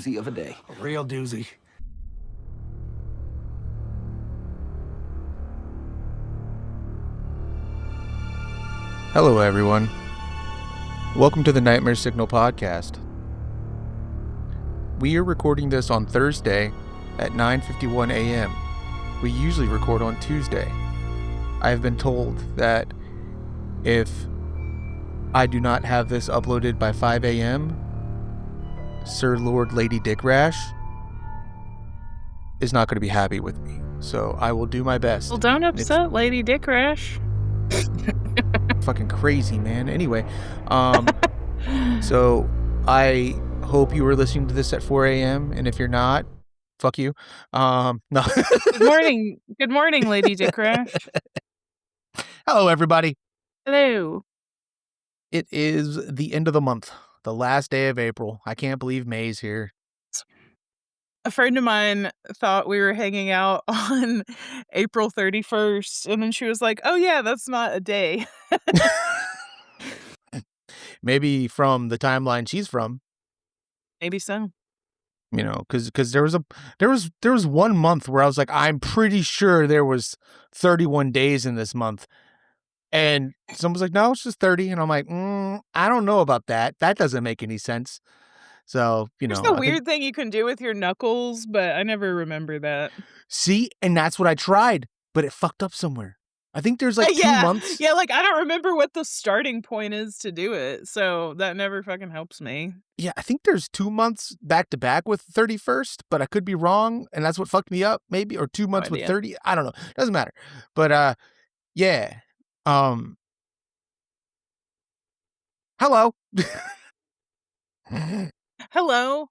doozy of a day. A real doozy. Hello, everyone. Welcome to the NightmareSignal podcast. We are recording this on Thursday at 9:51 a.m. We usually record on Tuesday. I have been told that if I do not have this uploaded by 5 a.m., Sir Lord Lady Dick Rash is not going to be happy with me. So I will do my best. Well, don't upset Lady Dick Rash. Fucking crazy, man. Anyway, so I hope you were listening to this at 4 a.m. and if you're not, fuck you. No. Good morning, Lady Dick Rash. Hello, everybody. Hello. It is the end of the month, the last day of April. I can't believe May's here. A friend of mine thought we were hanging out on April 31st, and then she was like, "Oh yeah, that's not a day." Maybe from the timeline she's from. Maybe so. You know, because there was 1 month where I was like, I'm pretty sure there was 31 days in this month, and someone was like, no, it's just 30, and I'm like, I don't know about that. That doesn't make any sense. So There's a weird thing you can do with your knuckles, but I never remember that. See, and that's what I tried, but it fucked up somewhere. I think there's like 2 months. Yeah, like I don't remember what the starting point is to do it, so that never fucking helps me. Yeah, I think there's 2 months back to back with 31st, but I could be wrong, and that's what fucked me up, maybe, or 2 months with 30. I don't know. Doesn't matter. But yeah. Hello. Hello.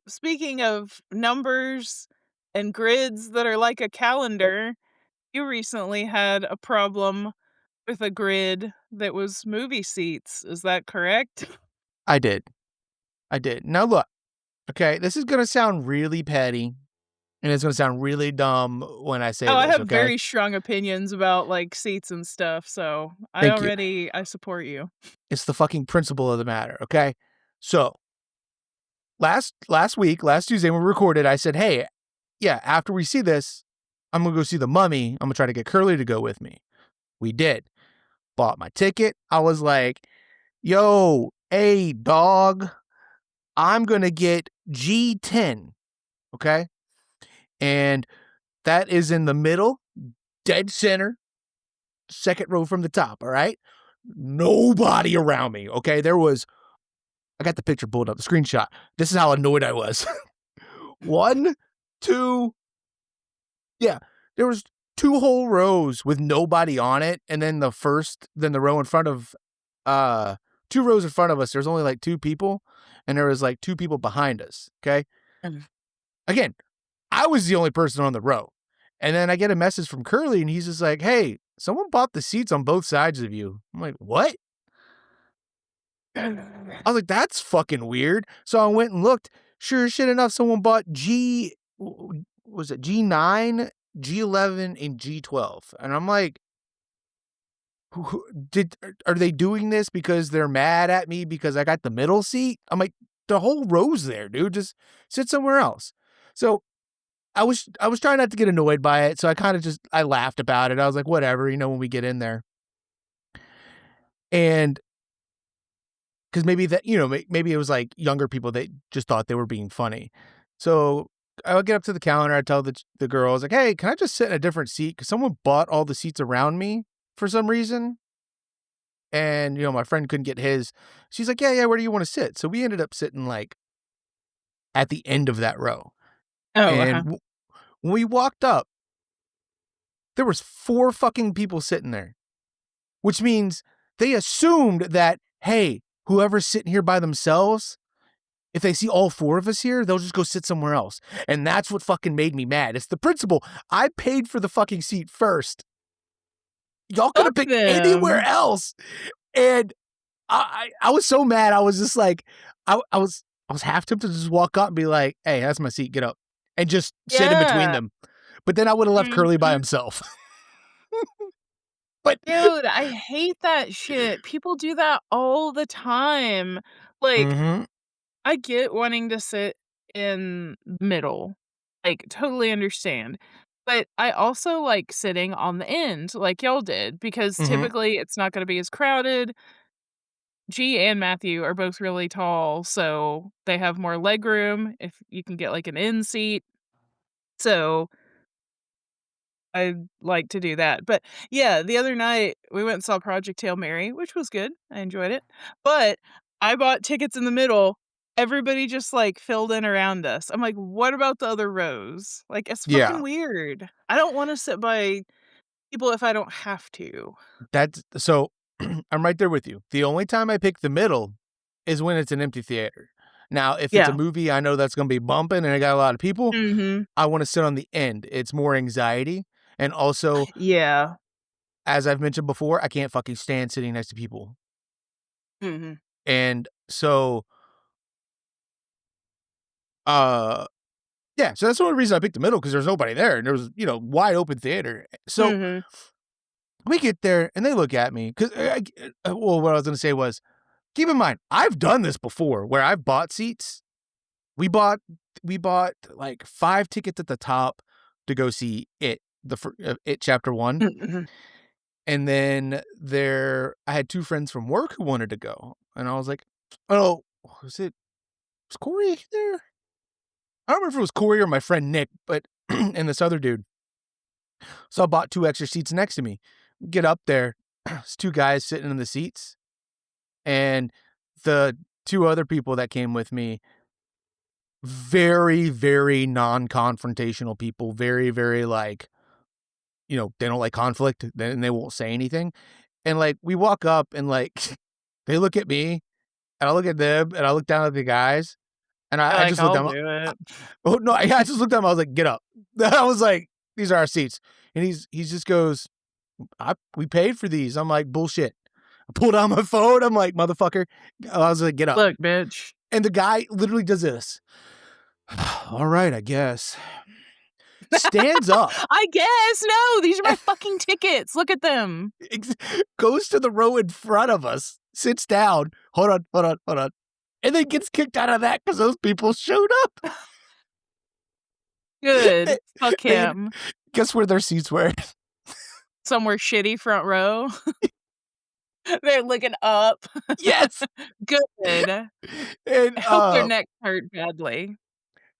Speaking of numbers and grids that are like a calendar, you recently had a problem with a grid that was movie seats. Is that correct? I did. Now look, okay, this is going to sound really petty, and it's going to sound really dumb when I say this, I have okay? very strong opinions about like seats and stuff, so I support you. It's the fucking principle of the matter, okay? So, last Tuesday when we recorded, I said, hey, yeah, after we see this, I'm going to go see The Mummy. I'm going to try to get Curly to go with me. We did. Bought my ticket. I was like, yo, hey, dog, I'm going to get G10, okay? And that is in the middle, dead center, second row from the top, all right? Nobody around me, okay? I got the picture pulled up, the screenshot. This is how annoyed I was. 1, 2, yeah, there was 2 whole rows with nobody on it, and then the row in front of, 2 rows in front of us, there's only like 2 people, and there was like 2 people behind us, okay? Again, I was the only person on the row. And then I get a message from Curly, and he's just like, hey, someone bought the seats on both sides of you. I'm like, what? I was like, that's fucking weird. So I went and looked. Sure as shit enough, someone bought G9, G11, and G12. And I'm like, are they doing this because they're mad at me because I got the middle seat? I'm like, the whole row's there, dude. Just sit somewhere else. So I was trying not to get annoyed by it, so I kind of I laughed about it. I was like, whatever, when we get in there. And because maybe maybe it was like younger people that just thought they were being funny. So I would get up to the counter, I'd tell the girl, I was like, hey, can I just sit in a different seat? Because someone bought all the seats around me for some reason. And, my friend couldn't get his. She's like, yeah, where do you want to sit? So we ended up sitting like at the end of that row. Oh, and when we walked up, there was 4 fucking people sitting there, which means they assumed that, hey, whoever's sitting here by themselves, if they see all 4 of us here, they'll just go sit somewhere else. And that's what fucking made me mad. It's the principle. I paid for the fucking seat first. Y'all could have picked anywhere else. And I was so mad. I was just like, I was half tempted to just walk up and be like, hey, that's my seat. Get up. And just sit in between them. But then I would have left Curly by himself. But dude, I hate that shit. People do that all the time. Like, I get wanting to sit in the middle. Like, totally understand. But I also like sitting on the end like y'all did because Mhm. typically it's not gonna be as crowded. G and Matthew are both really tall, so they have more leg room if you can get, like, an end seat. So I like to do that. But, yeah, the other night, we went and saw Project Hail Mary, which was good. I enjoyed it. But I bought tickets in the middle. Everybody just, like, filled in around us. I'm like, "What about the other rows?" Like, it's Yeah. fucking weird. I don't wanna sit by people if I don't have to. That's so I'm right there with you. The only time I pick the middle is when it's an empty theater. Now, if it's a Yeah. movie I know that's gonna be bumping and I got a lot of people, Mhm. I wanna sit on the end. It's more anxiety, and also, Yeah. as I've mentioned before, I can't fucking stand sitting next to people. Mhm. And so, uh, yeah, so that's the only reason I picked the middle because there's nobody there, and there was, wide open theater. So, Mhm. we get there, and they look at me 'cause, well, what I was gonna say was, keep in mind, I've done this before where I've bought seats. We bought we bought, like, 5 tickets at the top to go see It Chapter 1, Mhm. and then I had 2 friends from work who wanted to go, and I was like, "Oh, was Corey there?" I don't remember if it was Corey or my friend Nick, but and this other dude. So I bought 2 extra seats next to me. Get up there, it's 2 guys sitting in the seats, and the 2 other people that came with me, very, very non-confrontational people, very, very, like, they don't like conflict, then they won't say anything, and, like, we walk up and, like, they look at me, and I look at them, and I look down at the guys, and You're I like, just looked "I'll down. do it." Oh, no, I just looked at him, I was like, "Get up." I was like, "These are our seats." And he just goes, We paid for these." I'm like, "Bullshit." I pulled out my phone, I'm like, "Motherfucker." I was like, "Get up." "Look, bitch." And the guy literally does this. "Alright, I guess." Stands up, I guess, no, these are my fucking tickets, look at them. ex goes to the row in front of us, sits down, "Hold on, hold on, hold on," and then gets kicked out of that because those people showed up. Good, fuck They him. guess where their seats were? Somewhere shitty front row. They're looking up. Yes! Good. And, I hope their necks hurt badly.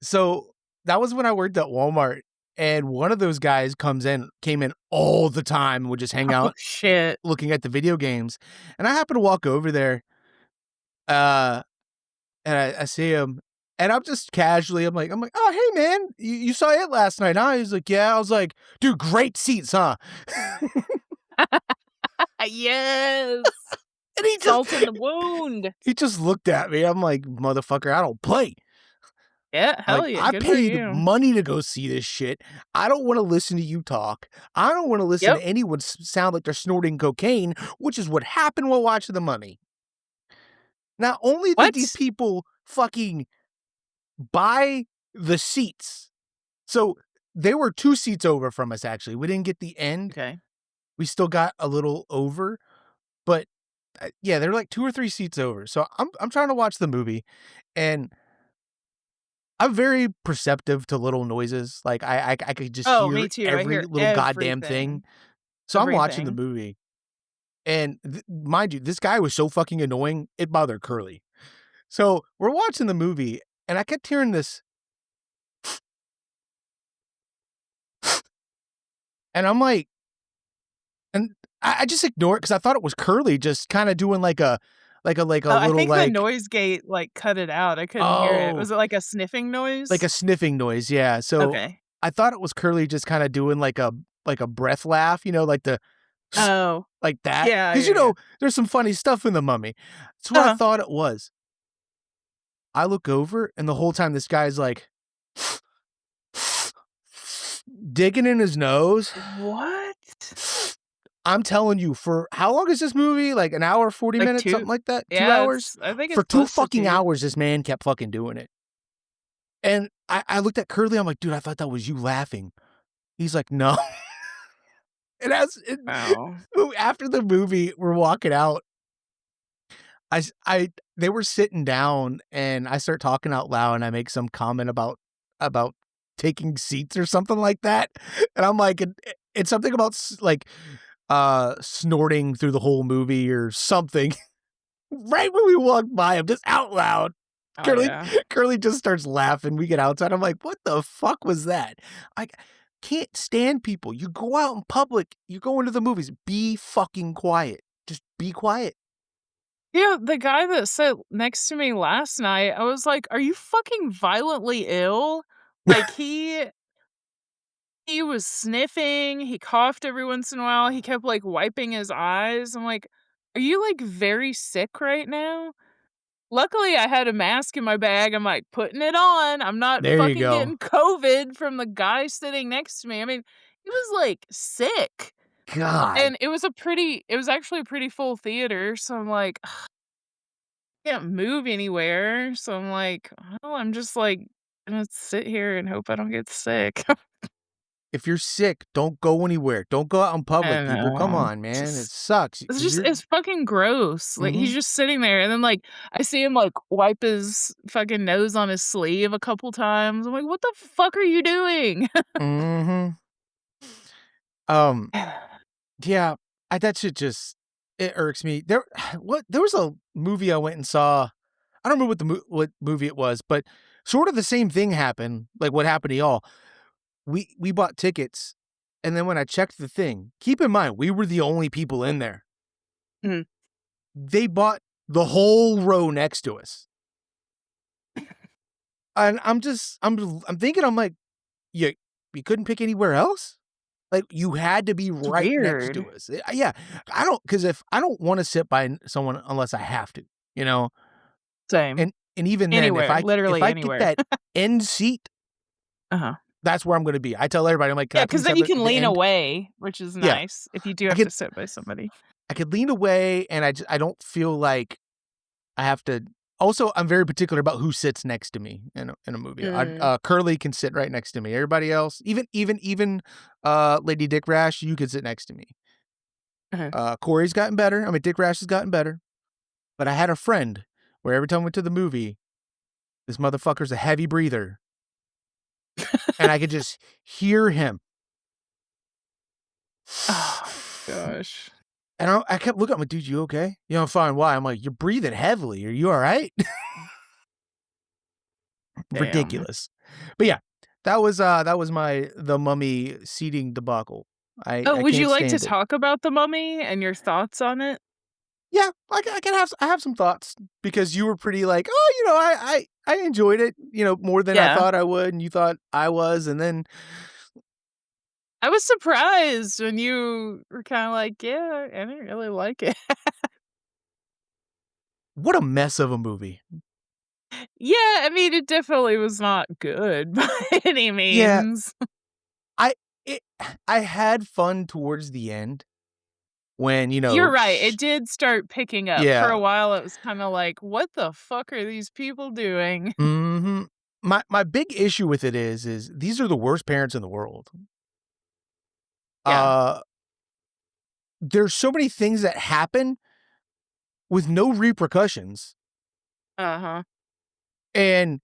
so that was when I worked at Walmart, and one of those guys came in all the time, and would just hang Oh, out shit. looking at the video games, and I happened to walk over there, uh, and I see him, and I'm like, "Oh, hey, man, you saw it last night, huh?" He's like, "Yeah." I was like, "Dude, great seats, huh?" Yes. And Salt in the wound. he just looked at me, I'm like, "Motherfucker, I don't play." Yeah, Like, hell yeah, "I good for paid you. money to go see this shit. I don't wanna listen to you talk. I don't wanna listen Yep. to anyone sound like they're snorting cocaine," which is what happened while watching The Mummy. Not only did these What? people fucking buy the seats, so they were 2 seats over from us, actually. We didn't get the end. Okay. We still got a little over, but, yeah, they're like 2 or 3 seats over. So I'm trying to watch the movie, and I'm very perceptive to little noises. Like, I could just Oh, hear me too, I every hear little goddamn thing. everything. So I'm watching the Everything. movie, and mind you, this guy was so fucking annoying, it bothered Curly. So we're watching the movie, and I kept hearing this, and I'm like, and I just ignore it because I thought it was Curly just kinda doing like a Oh, I little, think the like, noise gate, like, cut it out, I couldn't hear it. oh, Was it like a sniffing like a noise? sniffing noise, yeah. So Okay. I thought it was Curly just kinda doing like a breath laugh, like the Oh. like that. Yeah, Because yeah, yeah. there's some funny stuff in The Mummy. That's what I Uh-huh. thought it was. I look over, and the whole time this guy's, like, digging in his nose. What? I'm telling you, for how long is this movie? Like an hour, 40 Like minutes, 2 something like that? 2 yeah, hours? it's I think For it's 2 close to fucking 2. hours, this man kept fucking doing it. And I looked at Curly, I'm like, "Dude, I thought that was you laughing." He's like, "No." And Wow. after the movie, we're walking out. I they were sitting down and I start talking out loud and I make some comment about taking seats or something like that. And I'm like, it's something about like snorting through the whole movie or something. Right when we walk by him, just out loud. Oh, Curly yeah. Curly just starts laughing. We get outside. I'm like, what the fuck was that? I can't stand people. You go out in public, you go into the movies, be fucking quiet. Just be quiet. Yeah, the guy that sat next to me last night, I was like, "Are you fucking violently ill?" Like, he was sniffing, he coughed every once in a while, he kept, like, wiping his eyes. I'm like, "Are you, like, very sick right now?" Luckily, I had a mask in my bag, I'm, like, putting it on, I'm not There you fucking go. getting COVID from the guy sitting next to me. I mean, he was, like, sick, God. and it was actually a pretty full theater, so I'm like, can't move anywhere, so I'm like, "Oh, I'm just, like, gonna sit here and hope I don't get sick." If you're sick, don't go anywhere. Don't go out in public, I people. Come know. on, man. It Just sucks. it's just You're it's fucking gross. Like, he's mhm. just sitting there, and then, like, I see him, like, wipe his fucking nose on his sleeve a couple times. I'm like, "What the fuck are you doing?" Mhm. Um, yeah, that shit just it irks me. There was a movie I went and saw. I don't remember what movie it was, but sort of the same thing happened, like what happened to y'all. We bought tickets, and then when I checked the thing, keep in mind, we were the only people in there. Mhm. They bought the whole row next to us. And I'm thinking, I'm like, "You you couldn't pick anywhere else? Like, you had to be It's right next weird. to us." Yeah, I don't, because if I don't wanna sit by someone unless I have to, you know? Same. And even then, Anywhere, if literally I get anywhere. that end seat, Uh-huh. that's where I'm gonna be. I tell everybody, I'm like, "Can Yeah, I because please then have you the can lean end?" away, which is Yeah. nice if you do I have could to sit by somebody. I could lean away, and I don't feel like I have to. Also, I'm very particular about who sits next to me in a movie. Mm. Curly can sit right next to me. Everybody else, even Lady Dick Rash, you could sit next to me. Uh-huh. Corey's gotten better. I mean, Dick Rash has gotten better. But I had a friend where every time we went to the movie, this motherfucker's a heavy breather, and I could just hear him. Oh, gosh. And I kept looking, I'm like, "Dude, you okay?" "Yeah, I'm fine." "Why?" I'm like, "You're breathing heavily. Are you alright?" Damn. Ridiculous. But yeah, that was my The Mummy seating debacle. Oh, I would you can't like to stand it. talk about The Mummy and your thoughts on it? Yeah, I have some thoughts because you were pretty like, "Oh, I enjoyed it, more than I Yeah. thought I would, and you thought I was," and then I was surprised when you were kinda like, "Yeah, I didn't really like it." what a mess of a movie. Yeah, I mean, it definitely was not good by any Yeah, means. I it I had fun towards the end when, You're right, it did start picking up. For a yeah. while, it was kinda like, "What the fuck are these people doing?" Mhm. My big issue with it is these are the worst parents in the world. Yeah. Uh, there's so many things that happen with no repercussions, Uh-huh. and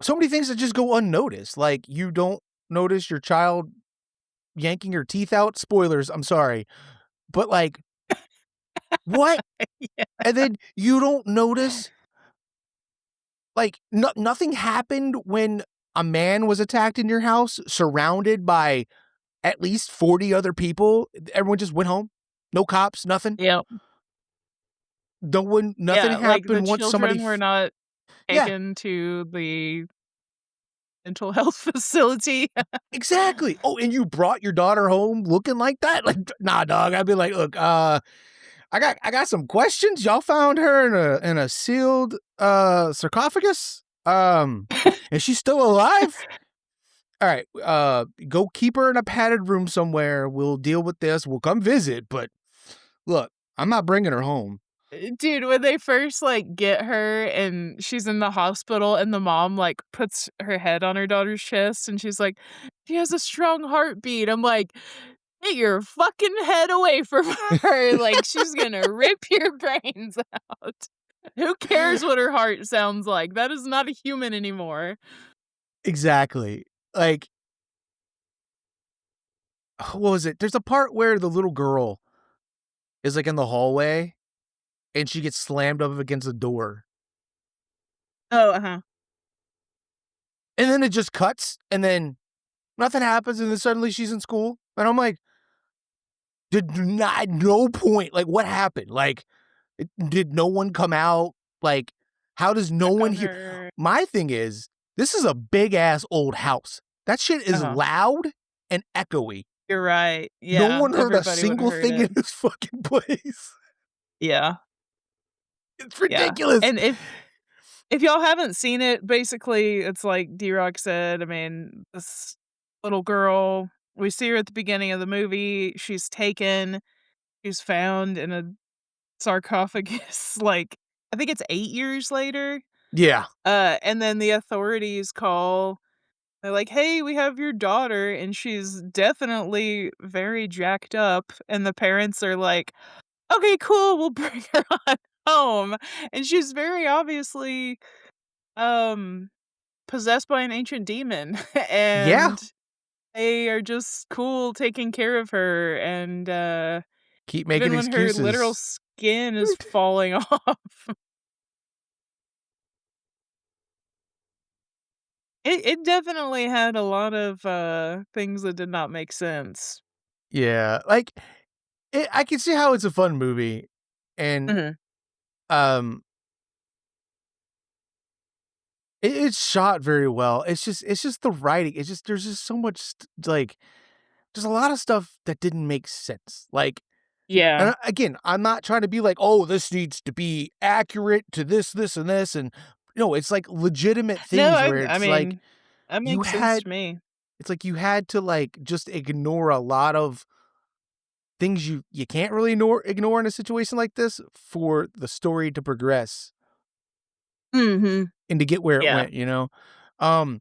so many things that just go unnoticed, like, you don't notice your child yanking her teeth out, spoilers, I'm sorry, but, like, what? Yeah. And then you don't notice, like, nothing happened when a man was attacked in your house, surrounded by at least 40 other people. Everyone just went home. No cops, nothing. Yep. Nothing Yeah, like, the happened once somebody children were not yeah, taken to the mental health facility. exactly. Oh, and you brought your daughter home looking like that? Like, nah, dog. I'd be like, "Look, I got some questions. Y'all found her in a sealed, sarcophagus? Is she still alive? Alright, go keep her in a padded room somewhere. We'll deal with this. We'll come visit, but look, I'm not bringing her home." Dude, when they first, like, get her and she's in the hospital and the mom, like, puts her head on her daughter's chest and she's like, "She has a strong heartbeat." I'm like, "Get your fucking head away from her, like, she's gonna rip your brains out." Who cares what her heart sounds like? That is not a human anymore. Exactly. Like, what was it? There's a part where the little girl is, like, in the hallway, and she gets slammed up against the door, Oh, uh-huh. and then it just cuts, and then nothing happens, and then suddenly she's in school, and I'm like, "Did not at no point, like, what happened? Like, did no one come out? Like, how does no Check one on hear?" her. My thing is, this is a big ass old house. That shit is Uh-huh. loud and echoey. You're right. No Yeah, one heard a everybody would have single heard thing it. in this fucking place. Yeah, It's yeah. ridiculous. And if y'all haven't seen it, basically, it's like D-Rock said, I mean, this little girl, we see her at the beginning of the movie, she's found in a sarcophagus, like, I think it's 8 years later, Yeah. and then the authorities call, they're like, "Hey, we have your daughter, and she's definitely very jacked up," and the parents are like, "Okay, cool, we'll bring her on home," and she's very obviously, um possessed by an ancient demon, Yeah. and they are just cool taking care of her, and, Keep even making when her literal excuses. skin is falling off. It definitely had a lot of, things that did not make sense. Yeah. Like, I can see how it's a fun movie, and, Mhm. um, it's shot very well. It's just the writing. It's just there's just so much like, there's a lot of stuff that didn't make sense. Like, and Yeah. again, I'm not trying to be like, "Oh, this needs to be accurate to this, this, and this," and no, it's like legitimate No, things where I it's like mean, that you makes sense had to me. it's like you had to, like, just ignore a lot of things you can't really ignore in a situation like this for the story to progress Mhm. and to get where it Yeah. went, you know? Um,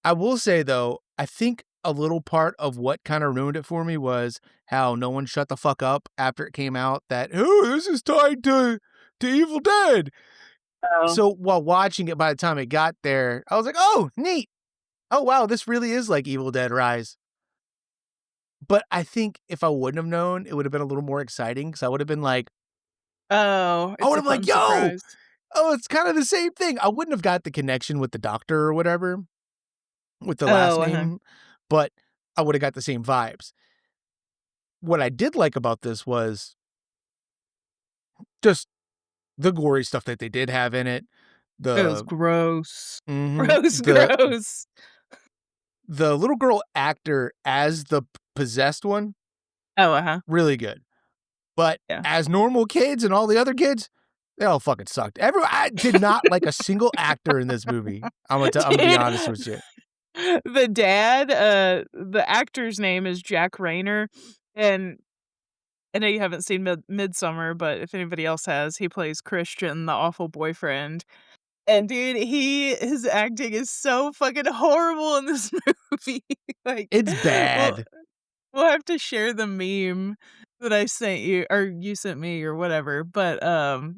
I will say though, I think a little part of what kinda ruined it for me was how no one shut the fuck up after it came out that, "Oh, this is tied to Evil Dead." Oh. So, while watching it by the time it got there, I was like, "Oh, neat. Oh, wow, this really is like Evil Dead Rise." But I think if I wouldn't have known, it would have been a little more exciting because I would have been like Oh, I it's would a have like, fun "Yo, surprise. oh, it's kinda the same thing." I wouldn't have got the connection with the doctor or whatever, with the last Oh, uh-huh. name, but I would have got the same vibes. What I did like about this was just the gory stuff that they did have in it, It was the gross. mhm, Gross, gross. the little girl actor as the possessed one, Oh, uh-huh. really good. But Yeah. as normal kids and all the other kids, they all fucking sucked. I did not like a single actor in this movie. Imma be Dude, honest with you. the dad, the actor's name is Jack Rayner, and I know you haven't seen Midsummer, but if anybody else has, he plays Christian, the awful boyfriend, and dude, his acting is so fucking horrible in this movie, like, It's well, bad. we'll have to share the meme that I sent you or you sent me or whatever, but,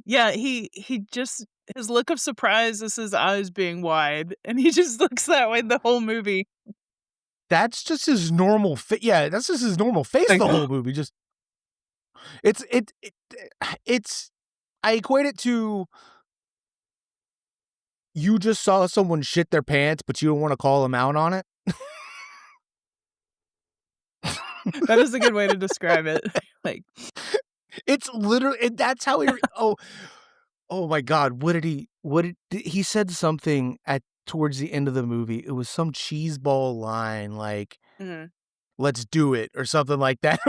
yeah, he just his look of surprise is his eyes being wide, and he just looks that way the whole movie. That's just his normal yeah, that's just his normal face Like, the whole movie, just it's I equate it to you just saw someone shit their pants, but you don't wanna call them out on it. that is a good way to describe it. Like, It's literally that's how oh my god, what did he said something at towards the end of the movie. It was some cheeseball line like, mhm. "Let's do it," or something like that.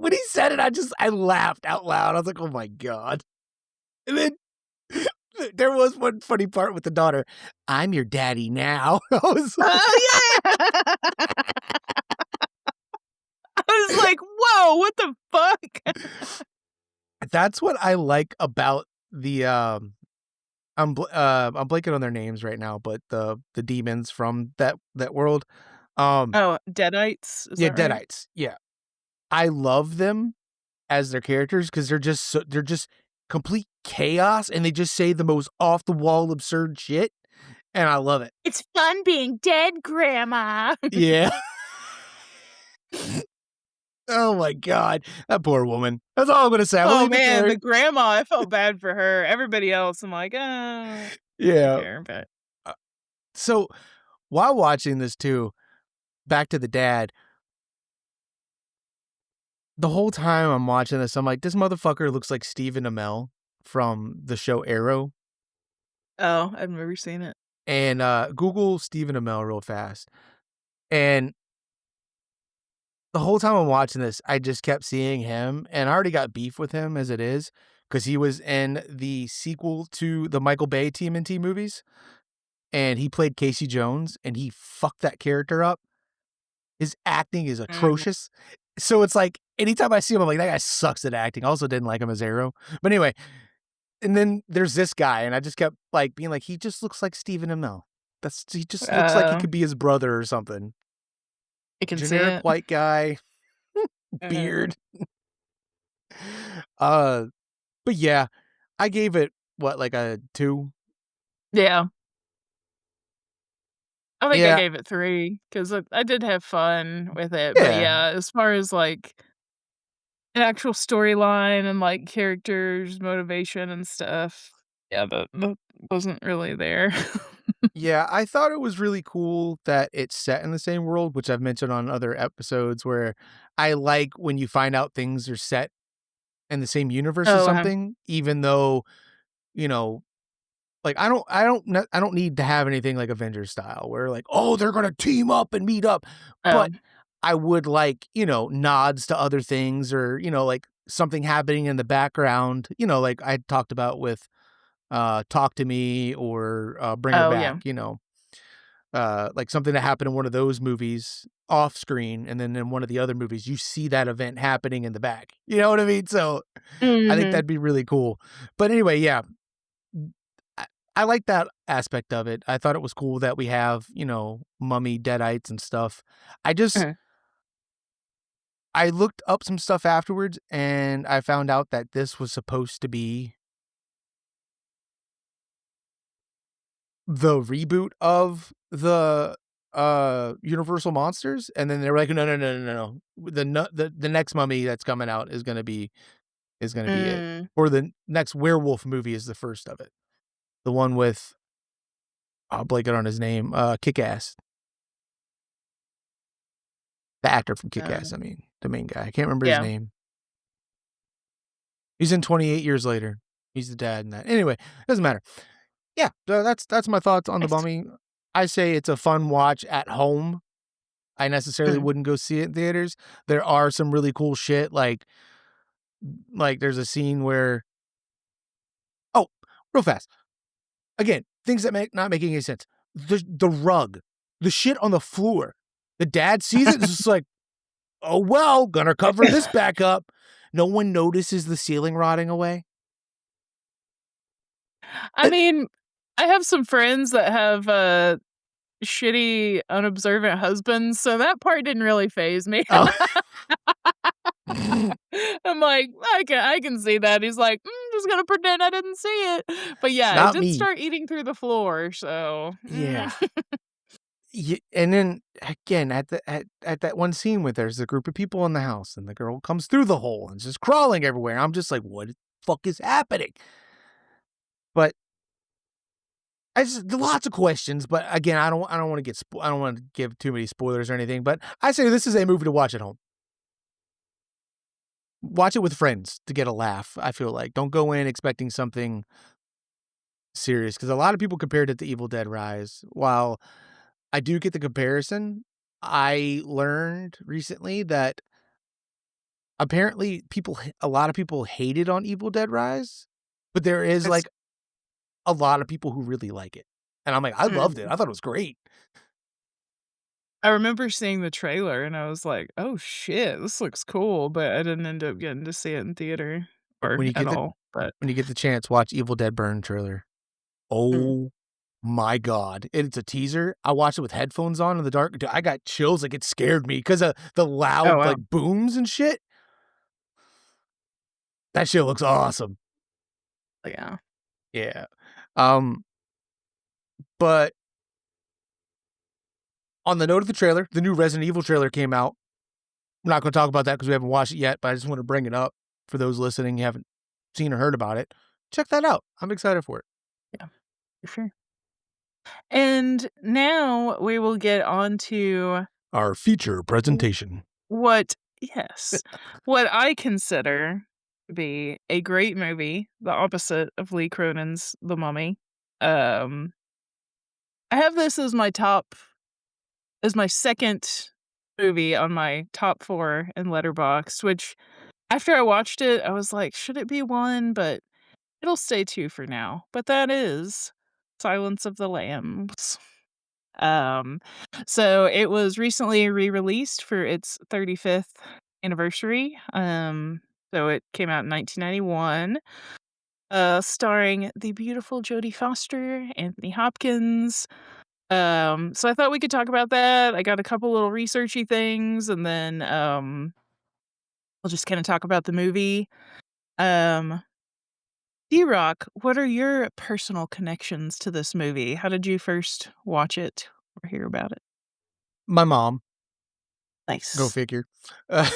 When he said it, I laughed out loud. I was like, "Oh my god." And then there was one funny part with the daughter, "I'm your daddy now." I was like Oh, yeah! I was like, "Whoa, what the fuck?" that's what I like about I'm blanking on their names right now, but the demons from that world. Um, Oh, Deadites, is yeah, that right? Deadites, yeah. I love them as their characters because 'cause they're just complete chaos, and they just say the most off the wall absurd shit, and I love it. It's fun being dead, Grandma. Yeah. Oh my god, that poor woman. That's all I'm gonna say. I'm gonna Oh leave it man, there. the grandma, I felt bad for her. Everybody else, I'm like, don't Yeah. care, but Uh, so while watching this too, back to the dad. The whole time I'm watching this, I'm like, this motherfucker looks like Stephen Amell from the show Arrow. oh, I've never seen it. And Google Stephen Amell real fast. And the whole time I'm watching this, I just kept seeing him, and I already got beef with him as it is, because he was in the sequel to the Michael Bay TMNT movies, and he played Casey Jones, and he fucked that character up. His acting is Mm. atrocious. So it's like, anytime I see him, I'm like, that guy sucks at acting. I also didn't like him as Arrow. But anyway, and then there's this guy, and I just kept like being like, he just looks like Stephen Amell. He just looks like he Oh, could be his brother or something. I can see Generic it. white guy, Mhm. beard. Uh, but yeah, I gave it what, like a 2? Yeah. I think I Yeah, gave it 3 'cause I did have fun with it, but yeah, yeah, as far as, like, an actual storyline and, like, characters, motivation and stuff, yeah, that wasn't really there. yeah. I thought it was really cool that it's set in the same world, which I've mentioned on other episodes. Where I like when you find out things are set in the same universe as Oh, something, even though you know like, I don't need to have anything like Avengers style where like, "Oh, they're gonna team up and meet up," oh, but I would like, nods to other things or, like, something happening in the background, like I talked about with, Talk to Me or, Bring Her oh, yeah. Back, like something that happened in one of those movies off screen, and then in one of the other movies, you see that event happening in the back. You know what I mean? So, I think Mhm. that'd be really cool. But anyway, yeah, I I like that aspect of it. I thought it was cool that we have, mummy deadites and stuff. I just Mhm. I looked up some stuff afterwards, and I found out that this was supposed to be the reboot of the, Universal Monsters, and then they were like, "No, no, no, no, no, no. The next Mummy that's coming out is gonna be it, Mm. or the next werewolf movie is the first of it." The one with I'll blank it on his name, Kick-Ass. The actor from Kick-Ass, I mean, the main guy. I can't remember his Yeah. name. He's in 28 Years Later. He's the dad in that. Anyway, doesn't matter. Yeah, that's my thoughts on The Nice. Mummy. I say it's a fun watch at home. I necessarily Mhm. wouldn't go see it in theaters. There are some really cool shit, like there's a scene where oh, real fast. Again, things that make not making any sense. The rug, the shit on the floor. The dad sees it, it's just like, "Oh, well, gonna cover this back up." No one notices the ceiling rotting away. I mean, I have some friends that have, shitty, unobservant husbands, so that part didn't really faze me. Oh. I'm like, "I can see that." He's like, just gonna pretend I didn't see it." But yeah, it Not did me. start eating through the floor, so, Yeah. And then again at that one scene where there's a group of people in the house and the girl comes through the hole and is just crawling everywhere. I'm just like, what the fuck is happening? But I just lots of questions. But again, I don't want to I don't want to give too many spoilers or anything. But I say this is a movie to watch at home. Watch it with friends to get a laugh. I feel like don't go in expecting something serious because a lot of people compared it to Evil Dead Rise. While I do get the comparison, I learned recently that apparently a lot of people hated on Evil Dead Rise, but there is, it's like, a lot of people who really like it, and I'm like, "I loved it, mm. I thought it was great." I remember seeing the trailer and I was like, "Oh shit, this looks cool," but I didn't end up getting to see it in theater or When you at get the all, but when you get the chance, watch Evil Dead Burn trailer. mm. Oh my god, it's a teaser. I watched it with headphones on in the dark, dude, I got chills, like, it scared me because of the Oh, loud, wow. like, booms and shit. That shit looks awesome. Yeah. Yeah. Um, but on the note of the trailer, the new Resident Evil trailer came out. I'm not gonna talk about that because we haven't watched it yet, but I just want to bring it up for those listening who haven't seen or heard about it. Check that out. I'm excited for it. Yeah, for sure. And now we will get on to Our feature w presentation. what yes, what I consider to be a great movie, the opposite of Lee Cronin's The Mummy. Um, I have this as my 2nd movie on my top 4 in Letterboxd, which after I watched it, I was like, "Should it be 1?" But it'll stay 2 for now. But that is Silence of the Lambs. Um, so it was recently re-released for its 35th anniversary. So it came out in 1991, starring the beautiful Jodie Foster, Anthony Hopkins. So I thought we could talk about that. I got a couple little researchy things, and then we'll just kind of talk about the movie. Um, D-Rock, what are your personal connections to this movie? How did you first watch it or hear about it? My mom, go Nice. figure. Uh,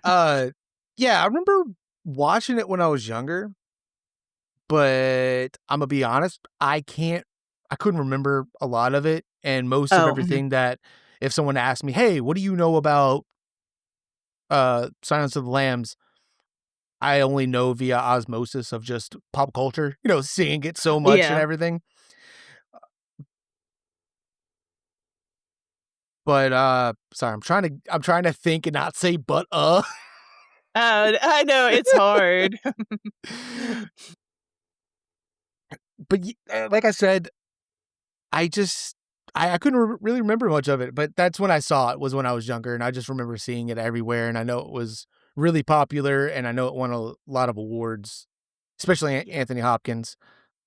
uh, yeah, I remember watching it when I was younger, but Imma be honest, I couldn't remember a lot of it, and most of Oh, mhm. everything that if someone asked me, "Hey, what do you know about, Silence of the Lambs?" I only know via osmosis of just pop culture, seeing it so much and Yeah. everything. But, sorry, I'm trying to think and not say "but." I know, it's hard. But like I said, I just I couldn't really remember much of it, but that's when I saw it was when I was younger, and I just remember seeing it everywhere, and I know it was really popular, and I know it won a lot of awards, especially Yeah. Anthony Hopkins,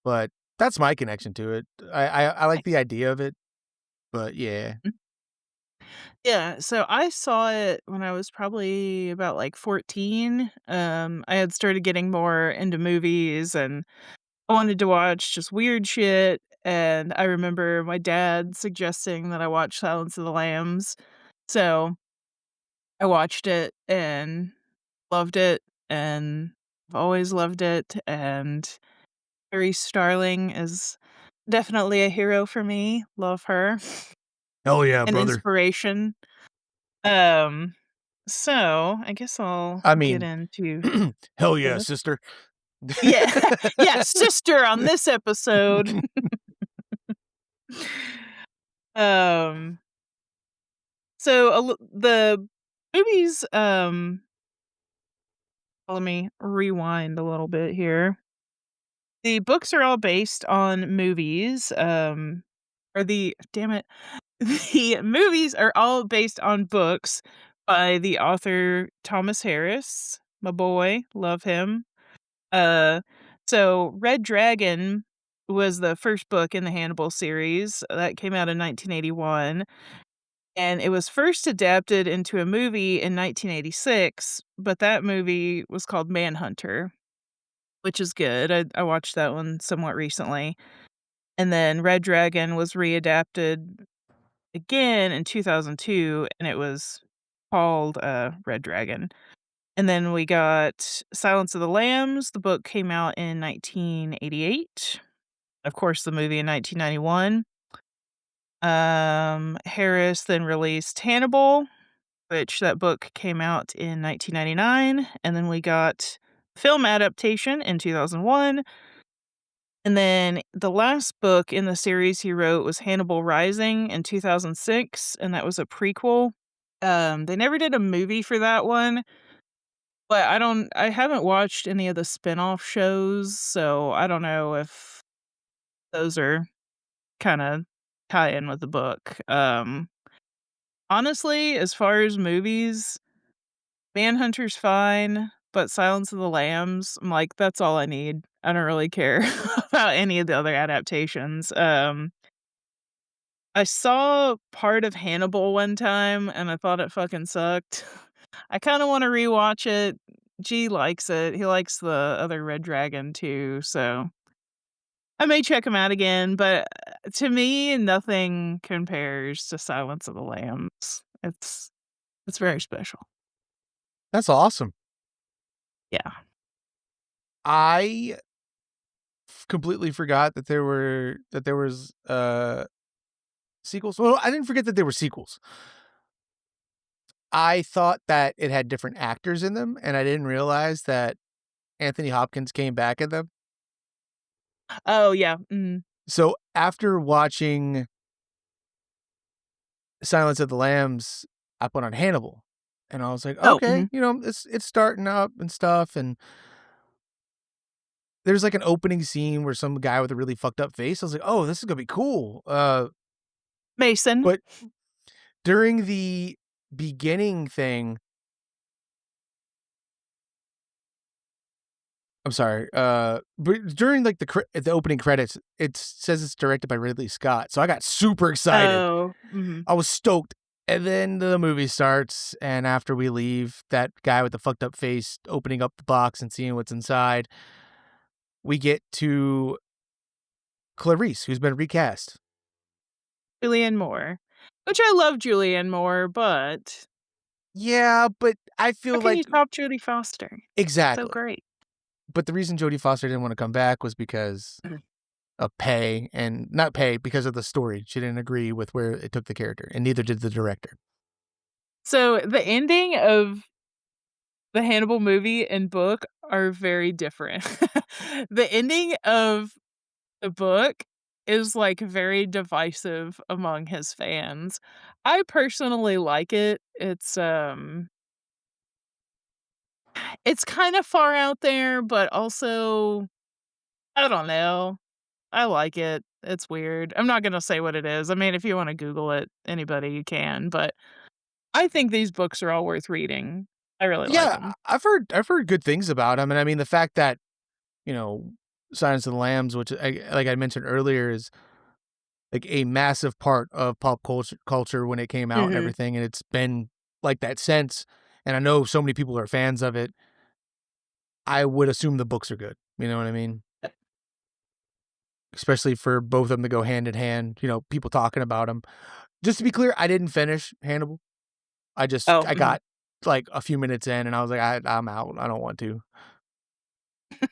but that's my connection to it. I like the Nice. idea of it, but yeah. Mm. Yeah, so I saw it when I was probably about, like, 14. I had started getting more into movies, and I wanted to watch just weird shit, and I remember my dad suggesting that I watch Silence of the Lambs, so I watched it and loved it, and I've always loved it, and Mary Starling is definitely a hero for me, love her, Hell yeah, an brother. inspiration. Um, so I guess I'll I get mean, into hell yeah, this. sister. Yeah. Yeah, sister on this episode. Um, so the movies, let me rewind a little bit here. The books are all based on movies, or the damn it. The movies are all based on books by the author Thomas Harris, my boy, love him. Uh, so Red Dragon was the first book in the Hannibal series that came out in 1981, and it was first adapted into a movie in 1986, but that movie was called Manhunter, which is good. I watched that one somewhat recently. And then Red Dragon was readapted again in 2002, and it was called, Red Dragon. And then we got Silence of the Lambs, the book came out in 1988. Of course, the movie in 1991. Harris then released Hannibal, which that book came out in 1999, and then we got film adaptation in 2001, and then the last book in the series he wrote was Hannibal Rising in 2006, and that was a prequel. They never did a movie for that one, but I haven't watched any of the spin-off shows, so I don't know if those are kinda tie in with the book. Honestly, as far as movies, Manhunter's fine, but Silence of the Lambs, I'm like, that's all I need. I don't really care about any of the other adaptations. I saw part of Hannibal one time, and I thought it fucking sucked. I kinda wanna rewatch it, G likes it. He likes the other Red Dragon too, so I may check him out again, but to me, nothing compares to Silence of the Lambs. It's very special. That's awesome. Yeah. I completely forgot that there was, sequels. Well, I didn't forget that there were sequels. I thought that it had different actors in them, and I didn't realize that Anthony Hopkins came back in them. Oh, yeah, mhm. So, after watching Silence of the Lambs, I put on Hannibal, and I was like, Oh, "Okay, mhm. it's starting up and stuff," and there's, like, an opening scene where some guy with a really fucked up face, I was like, "Oh, this is gonna be cool," Mason. but during the beginning thing I'm sorry, but during, like, the opening credits, it says it's directed by Ridley Scott, so I got super excited. Oh, mhm. I was stoked, and then the movie starts, and after we leave, that guy with the fucked up face opening up the box and seeing what's inside, we get to Clarice, who's been recast. Julianne Moore, which I love Julianne Moore, but Yeah, but I how feel can you like top Jodie Foster? So exactly. great. But the reason Jodie Foster didn't wanna come back was because of pay and not pay, because of the story. She didn't agree with where it took the character, and neither did the director. So, the ending of the Hannibal movie and book are very different. The ending of the book is, like, very divisive among his fans. I personally like it. It's kinda far out there, but also, I don't know. I like it. It's weird. I'm not gonna say what it is. I mean, if you wanna Google it, anybody, you can, but I think these books are all worth reading. I really like Yeah, 'em. I've heard good things about him, and I mean, the fact that, you know, Silence of the Lambs, which like I mentioned earlier, is, like, a massive part of pop culture when it came out and Mhm. everything, and it's been like that since, and I know so many people are fans of it. I would assume the books are good, you know what I mean? Especially for both of them to go hand in hand, people talking about them. Just to be clear, I didn't finish Hannibal. Oh, I mhm. got, like, a few minutes in, and I was like, I'm out. I don't want to."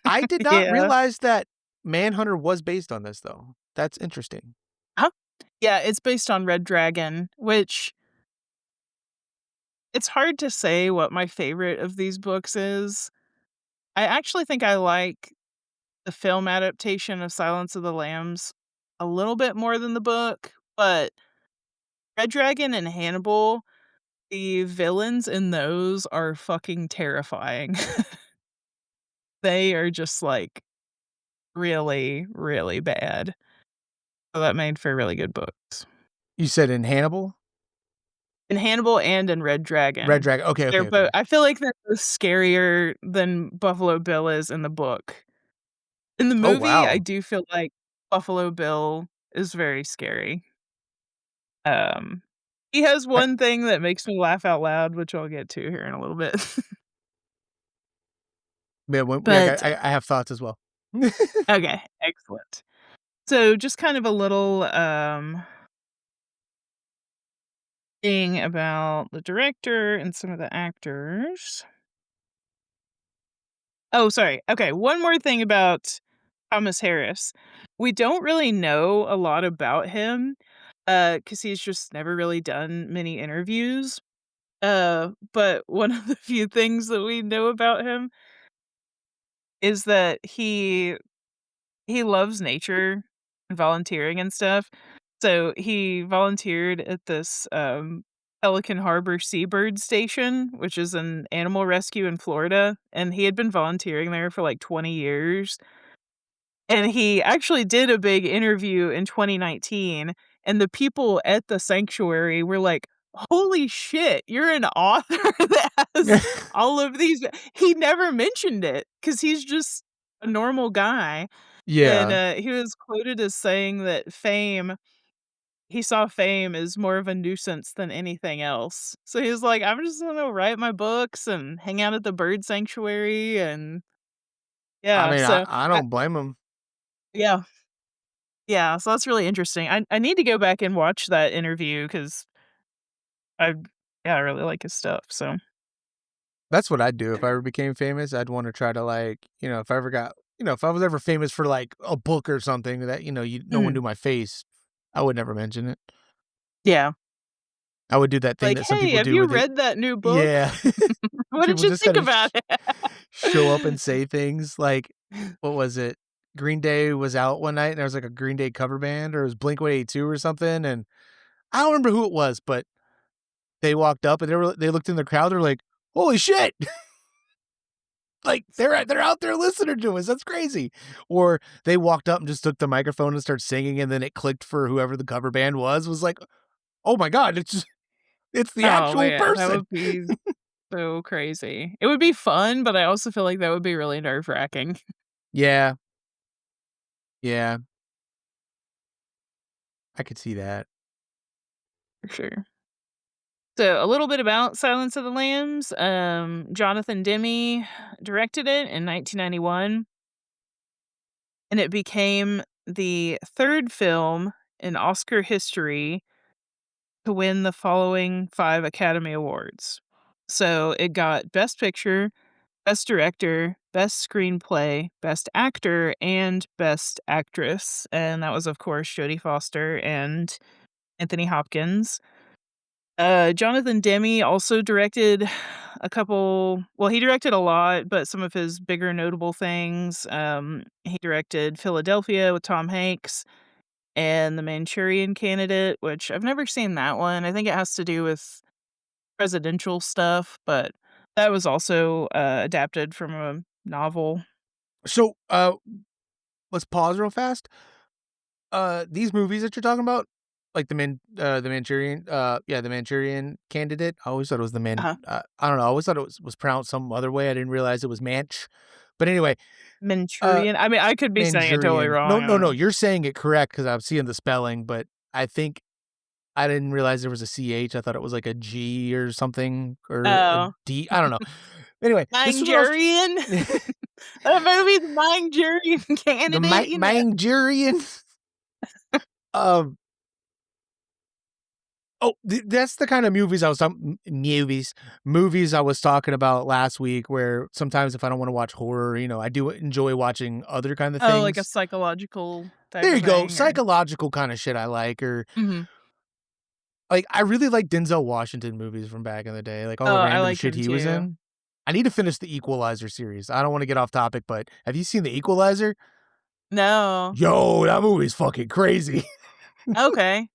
I did not Yeah. realize that Manhunter was based on this, though. That's interesting. Huh? Yeah, it's based on Red Dragon, which it's hard to say what my favorite of these books is. I actually think I like the film adaptation of Silence of the Lambs a little bit more than the book, but Red Dragon and Hannibal, the villains in those are fucking terrifying. They are just, like, really, really bad. So that made for really good books. You said in Hannibal? In Hannibal and in Red Red Dragon. Dragon. Okay, They're okay, both. okay. I feel like they're both scarier than Buffalo Bill is in the book. In the Oh, movie, I wow. do feel like Buffalo Bill is very scary. Um, he has I one thing that makes me laugh out loud, which I'll get to here in a little bit. yeah, yeah, But I have thoughts as well. okay, excellent. So just kind of a little, thing about the director and some of the actors. Oh, sorry. Okay, one more thing about Thomas Harris. We don't really know a lot about him, because he's just never really done many interviews. But one of the few things that we know about him is that he loves nature and volunteering and stuff. So he volunteered at this, Pelican Harbor Seabird Station, which is an animal rescue in Florida, and he had been volunteering there for, like, 20 years. And he actually did a big interview in 2019, and the people at the sanctuary were like, "Holy shit, you're an author that has all of these." He never mentioned it because he's just a normal guy, and, Yeah. he was quoted as saying that fame he saw fame as more of a nuisance than anything else. So he was like, "I'm just gonna write my books and hang out at the bird sanctuary," and I yeah, mean, so I I don't blame him. yeah, yeah, so that's really interesting. I need to go back and watch that interview because I yeah, I really like his stuff, so That's what I'd do if I ever became famous. I'd want to try to like, if I ever got, if I was ever famous for like a book or something that, no one mhm, knew my face, I would never mention it. yeah. I would do that thing Like, that some "Hey, people have do you where they, read that new book? yeah, What did people you just think kind of about it?" show up and say things like, what was it? Green Day was out one night and there was like a Green Day cover band or it was Blink 182 or something. And I don't remember who it was, but they walked up and they looked in the crowd. They're like, holy shit. Like they're out there listening to us. That's crazy. Or they walked up and just took the microphone and started singing, and then it clicked for whoever the cover band was like, oh my god, it's the Oh, actual man, that person. would be so crazy. It would be fun, but I also feel like that would be really nerve-wracking. Yeah, yeah, I could see that. For sure. So, a little bit about Silence of the Lambs, Jonathan Demme directed it in 1991, and it became the 3rd film in Oscar history to win the following 5 Academy Awards. So, it got Best Picture, Best Director, Best Screenplay, Best Actor, and Best Actress, and that was, of course, Jodie Foster and Anthony Hopkins. Jonathan Demme also directed a couple he directed a lot, but some of his bigger notable things, he directed Philadelphia with Tom Hanks and The Manchurian Candidate, which I've never seen that one. I think it has to do with presidential stuff, but that was also, adapted from a novel. So, let's pause real fast. These movies that you're talking about, like the Manchurian, the Manchurian Candidate. I always thought it was the man. Uh-huh. I don't know. I always thought it was pronounced some other way. I didn't realize it was Manch. But anyway, uh, Manchurian? I mean, I could be saying it totally Manchurian. No, wrong, I no, don't no. know. You're saying it correct because I'm seeing the spelling, but I think I didn't realize there was a CH. I thought it was like a G or something or a Oh. D. I don't know. Anyway, this is what I was. Manchurian? That movie's Manchurian The Candidate, you know? Manchurian. Um. Oh, that's the kind of movies I was talking movies I was talking about last week. Where sometimes if I don't want to watch horror, I do enjoy watching other kind of Oh, like a things. psychological type There of you go, thing, or psychological kind of shit I like, or Mhm. like I really like Denzel Washington movies from back in the day, like all Oh, the I random like shit him he was too. in. I need to finish the Equalizer series. I don't want to get off topic, but have you seen the Equalizer? No. Yo, that movie's fucking crazy. Okay.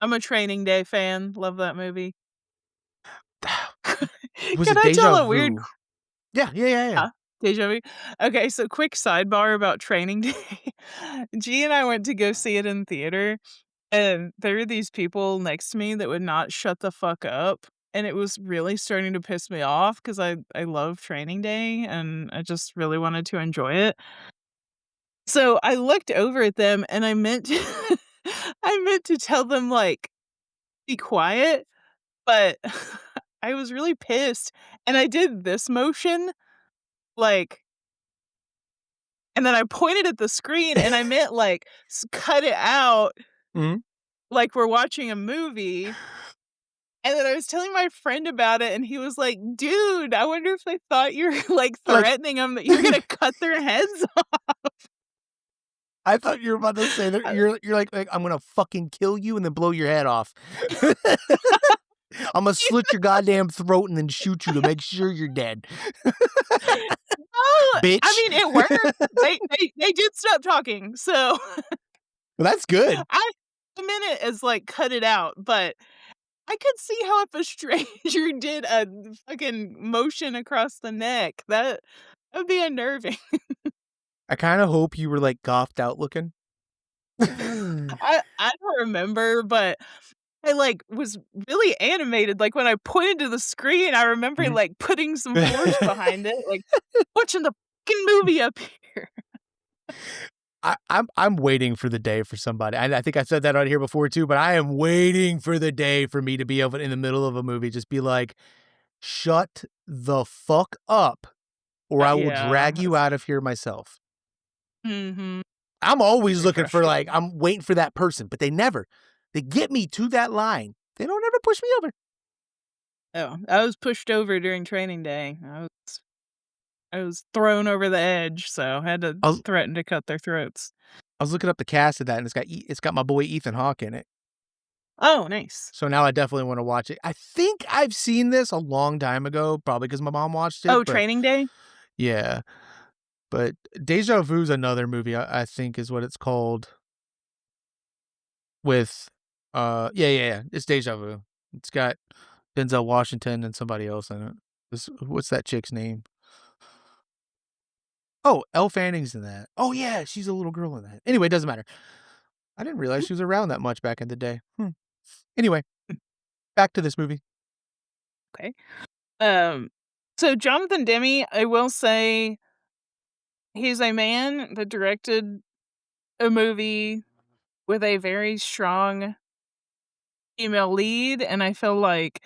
I'm a Training Day fan, love that movie. It was a Can I deja tell a weird vu. Yeah, yeah, yeah, yeah. Huh? Deja vu? Okay, so quick sidebar about Training Day. G and I went to go see it in theater, and there were these people next to me that would not shut the fuck up, and it was really starting to piss me off because I love Training Day, and I just really wanted to enjoy it. So, I looked over at them, and I meant to I meant to tell them, like, "Be quiet," but I was really pissed, and I did this motion, like and then I pointed at the screen, and I meant, like, cut it out Mhm. like we're watching a movie, and then I was telling my friend about it, and he was like, "Dude, I wonder if they thought you were, like, Like threatening them that you're gonna cut their heads off." I thought you were about to say that you're like, "I'm gonna fucking kill you and then blow your head off. Imma slit your goddamn throat and then shoot you to make sure you're dead, Oh, I bitch." mean, it worked. They did stop talking, so Well, that's good. I meant it as, like, cut it out, but I could see how if a stranger did a fucking motion across the neck, that would be unnerving. I kinda hope you were, like, gothed out looking. I don't remember, but I, like, was really animated, like, when I pointed to the screen, I remember, Mhm. like, putting some force behind it, like, watching the fucking movie up here. I'm waiting for the day for somebody. I think I said that on here before too, but I am waiting for the day for me to be able to, in the middle of a movie, just be like, "Shut the fuck up, or I will Yeah. drag you out of here myself." Mhm. I'm always Very looking for like frustrating. I'm waiting for that person, but they never. They get me to that line. They don't ever push me over. Oh, I was pushed over during training day. I was thrown over the edge, so I had to I was threaten to cut their throats. I was looking up the cast of that, and it's got my boy Ethan Hawke in it. Oh, nice. So now I definitely want to watch it. I think I've seen this a long time ago, probably because my mom watched it. Oh, But training day? yeah, but Deja Vu's another movie I think is what it's called. With yeah, it's Deja Vu. It's got Denzel Washington and somebody else in it. What's that chick's name? Oh, Elle Fanning's in that. Oh yeah, she's a little girl in that. Anyway, it doesn't matter. I didn't realize Mm, she was around that much back in the day. Anyway, back to this movie. okay. Um, so Jonathan Demme, I will say he's a man that directed a movie with a very strong female lead, and I feel like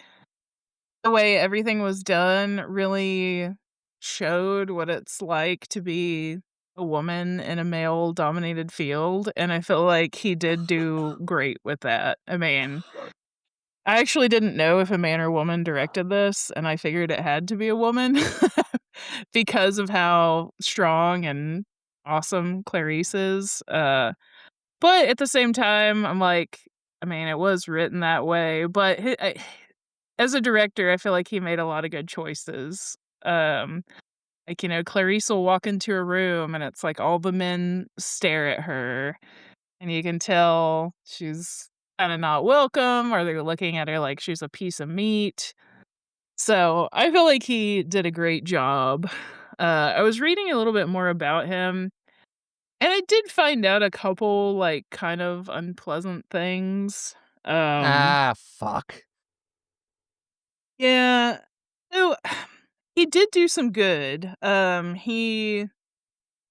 the way everything was done really showed what it's like to be a woman in a male-dominated field, and I feel like he did do great with that. I mean, I actually didn't know if a man or woman directed this, and I figured it had to be a woman because of how strong and awesome Clarice is, but at the same time, I'm like, I mean, it was written that way, but as a director, I feel like he made a lot of good choices. Um, like, Clarice will walk into a room and it's like all the men stare at her, and you can tell she's kinda not welcome, or they're looking at her like she's a piece of meat. So, I feel like he did a great job. I was reading a little bit more about him, and I did find out a couple, like, kind of unpleasant things. Um, Ah, fuck. yeah. So, he did do some good. I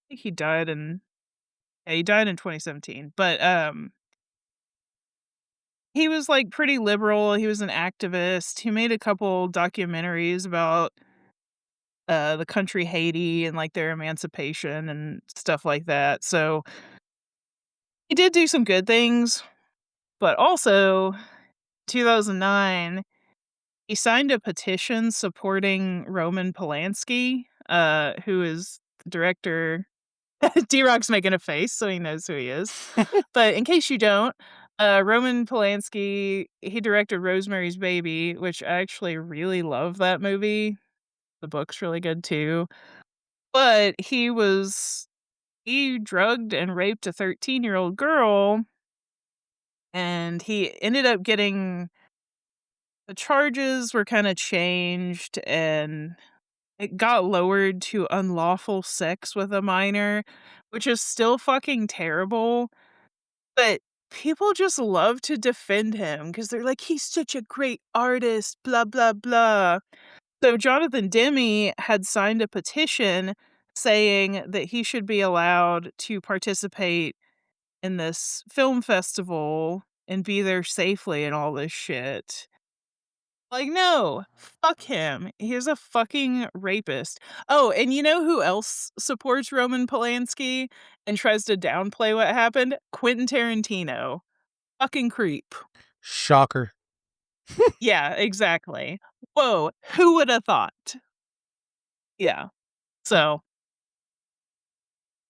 think he died in yeah, he died in 2017, but, he was, like, pretty liberal, he was an activist, he made a couple documentaries about, the country Haiti and, like, their emancipation and stuff like that, so he did do some good things, but also 2009, he signed a petition supporting Roman Polanski, who is the director. D-Rock's making a face, so he knows who he is. But in case you don't, Roman Polanski, he directed Rosemary's Baby, which I actually really love that movie. The book's really good too. But he drugged and raped a 13-year-old girl, and he ended up getting the charges were kinda changed, and it got lowered to unlawful sex with a minor, which is still fucking terrible. But people just love to defend him because 'cause they're like, "He's such a great artist, blah, blah, blah." So Jonathan Demme had signed a petition saying that he should be allowed to participate in this film festival and be there safely and all this shit. Like, no, fuck him. He's a fucking rapist. Oh, and you know who else supports Roman Polanski and tries to downplay what happened? Quentin Tarantino. Fucking creep. Shocker. Yeah, exactly. Whoa, who would have thought? Yeah. So,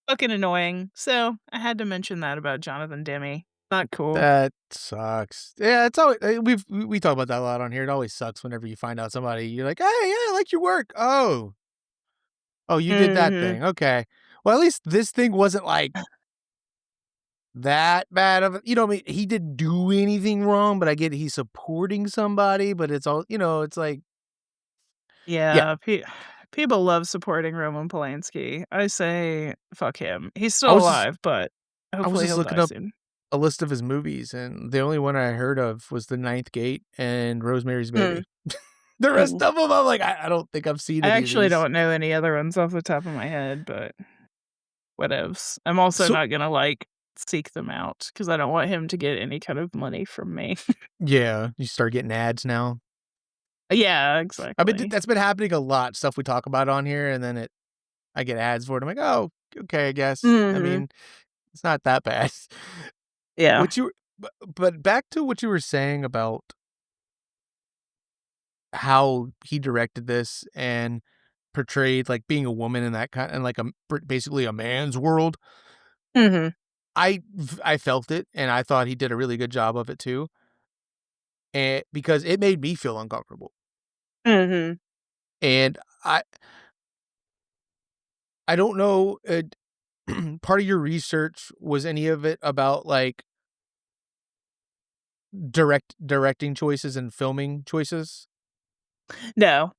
fucking annoying. So, I had to mention that about Jonathan Demme. Not cool. That sucks. Yeah, it's always we talk about that a lot on here. It always sucks whenever you find out somebody you're like, "Hey, yeah, I like your work." Oh, you did that Mhm. thing. Okay. Well, at least this thing wasn't like that bad of a, I mean, he didn't do anything wrong, but I get he's supporting somebody, but it's all, it's like, yeah. Yeah, people love supporting Roman Polanski. I say, fuck him. He's I still was just alive, but I was hopefully just he'll looking die up soon. a list of his movies, and the only one I heard of was The Ninth Gate and Rosemary's Mm. Baby. The rest Ooh. of them, I'm like, I don't think I've seen I any of actually these. don't know any other ones off the top of my head, but whatevs. I'm also So not gonna, like, seek them out because I don't want him to get any kind of money from me. yeah, you start getting ads now. Yeah, I mean, exactly. that's been happening a lot, stuff we talk about on here, and then I get ads for it. I'm like, "Oh, okay, I guess." I Mhm. mean, it's not that bad. Yeah. What you but back to what you were saying about how he directed this and portrayed, like, being a woman in that kind and, like, basically a man's world. Mhm. I felt it, and I thought he did a really good job of it too, and because it made me feel uncomfortable. Mhm. And I don't know, part of your research, was any of it about, like, directing choices and filming choices? No.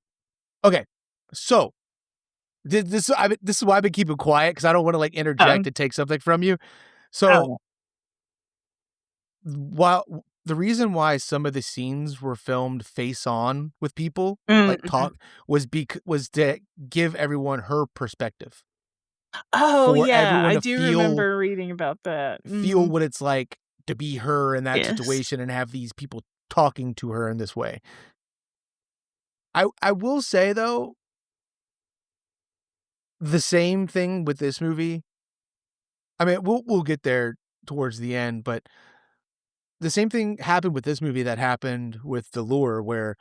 Okay. So, this is why I've been keeping quiet because I don't wanna, like, interject Oh. and take something from you. So, Oh. while the reason why some of the scenes were filmed face on with people, like, Mhm. talk was to give everyone her perspective, Oh, for yeah, everyone I to do feel remember reading about that. feel Mhm. what it's like to be her in that Yes. situation and have these people talking to her in this way. I will say, though, the same thing with this movie. I mean, we'll get there towards the end, but the same thing happened with this movie that happened with The Lure, where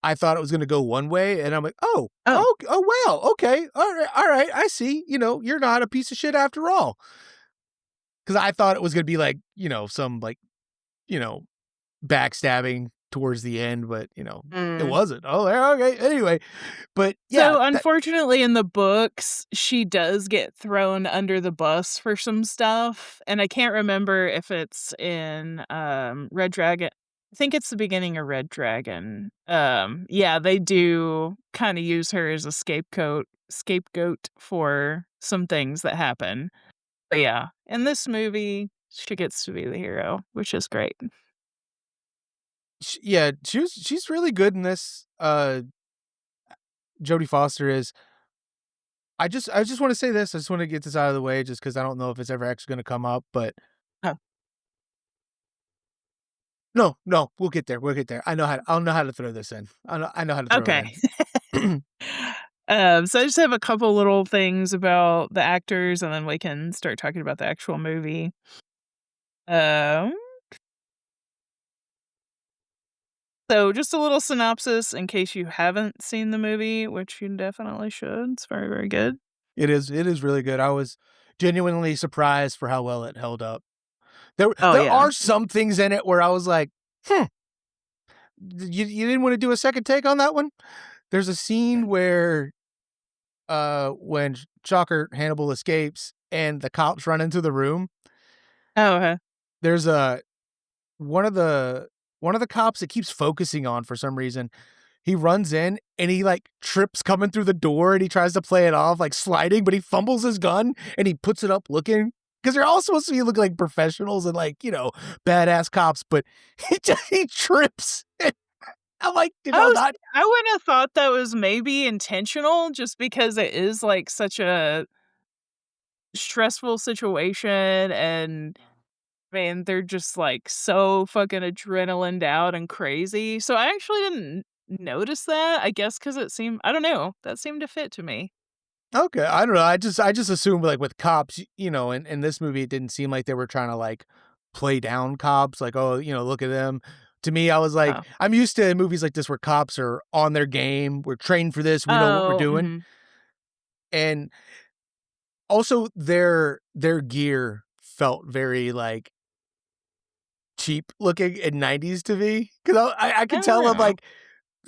I thought it was gonna go one way, and I'm like, "Oh, Oh. wow, okay, alright, I see, you're not a piece of shit after all." 'Cause I thought it was gonna be like, some, like, you know, backstabbing towards the end, but, it Mm. wasn't. Oh, yeah, okay, anyway, but yeah, So, that unfortunately, in the books, she does get thrown under the bus for some stuff, and I can't remember if it's in, Red Dragon. I think it's the beginning of Red Dragon. Yeah, they do kinda use her as a scapegoat for some things that happen. But yeah, in this movie, she gets to be the hero, which is great. yeah, she's really good in this, Jodie Foster is. I just wanna say this, I just wanna get this out of the way just because I don't know if it's ever actually gonna come up, but Oh, no, no, we'll get there. I'll know how to throw this in. I know how to throw it okay. in. So I just have a couple little things about the actors, and then we can start talking about the actual movie. Um, so just a little synopsis in case you haven't seen the movie, which you definitely should. It's very, very good. It is really good. I was genuinely surprised for how well it held up. Oh There yeah. are some things in it where I was like, "Hmm, you didn't wanna do a second take on that one?" There's a scene where, when Shocker Hannibal escapes and the cops run into the room, Oh, okay. there's a one of the one of the cops that keeps focusing on for some reason. He runs in and he, like, trips coming through the door and he tries to play it off like sliding, but he fumbles his gun and he puts it up looking because 'cause they're all supposed to be looking like professionals and, like, badass cops, but he trips. I'm like, "Did y'all Oh, not?" see, I wouldn't have thought that was maybe intentional, just because it is like such a stressful situation, and man, they're just like so fucking adrenalined out and crazy. So I actually didn't notice that. I guess because it seemed, I don't know, that seemed to fit to me. Okay, I don't know. I just assumed, like, with cops, in this movie, it didn't seem like they were trying to, like, play down cops, like, "Oh, look at them." To me, I was like, Oh. I'm used to movies like this where cops are on their game, "We're trained for this, we know what we're Oh, doing." mhm. And also their gear felt very, like, cheap looking in '90s to me, 'cause I I could don't tell I'm know. like,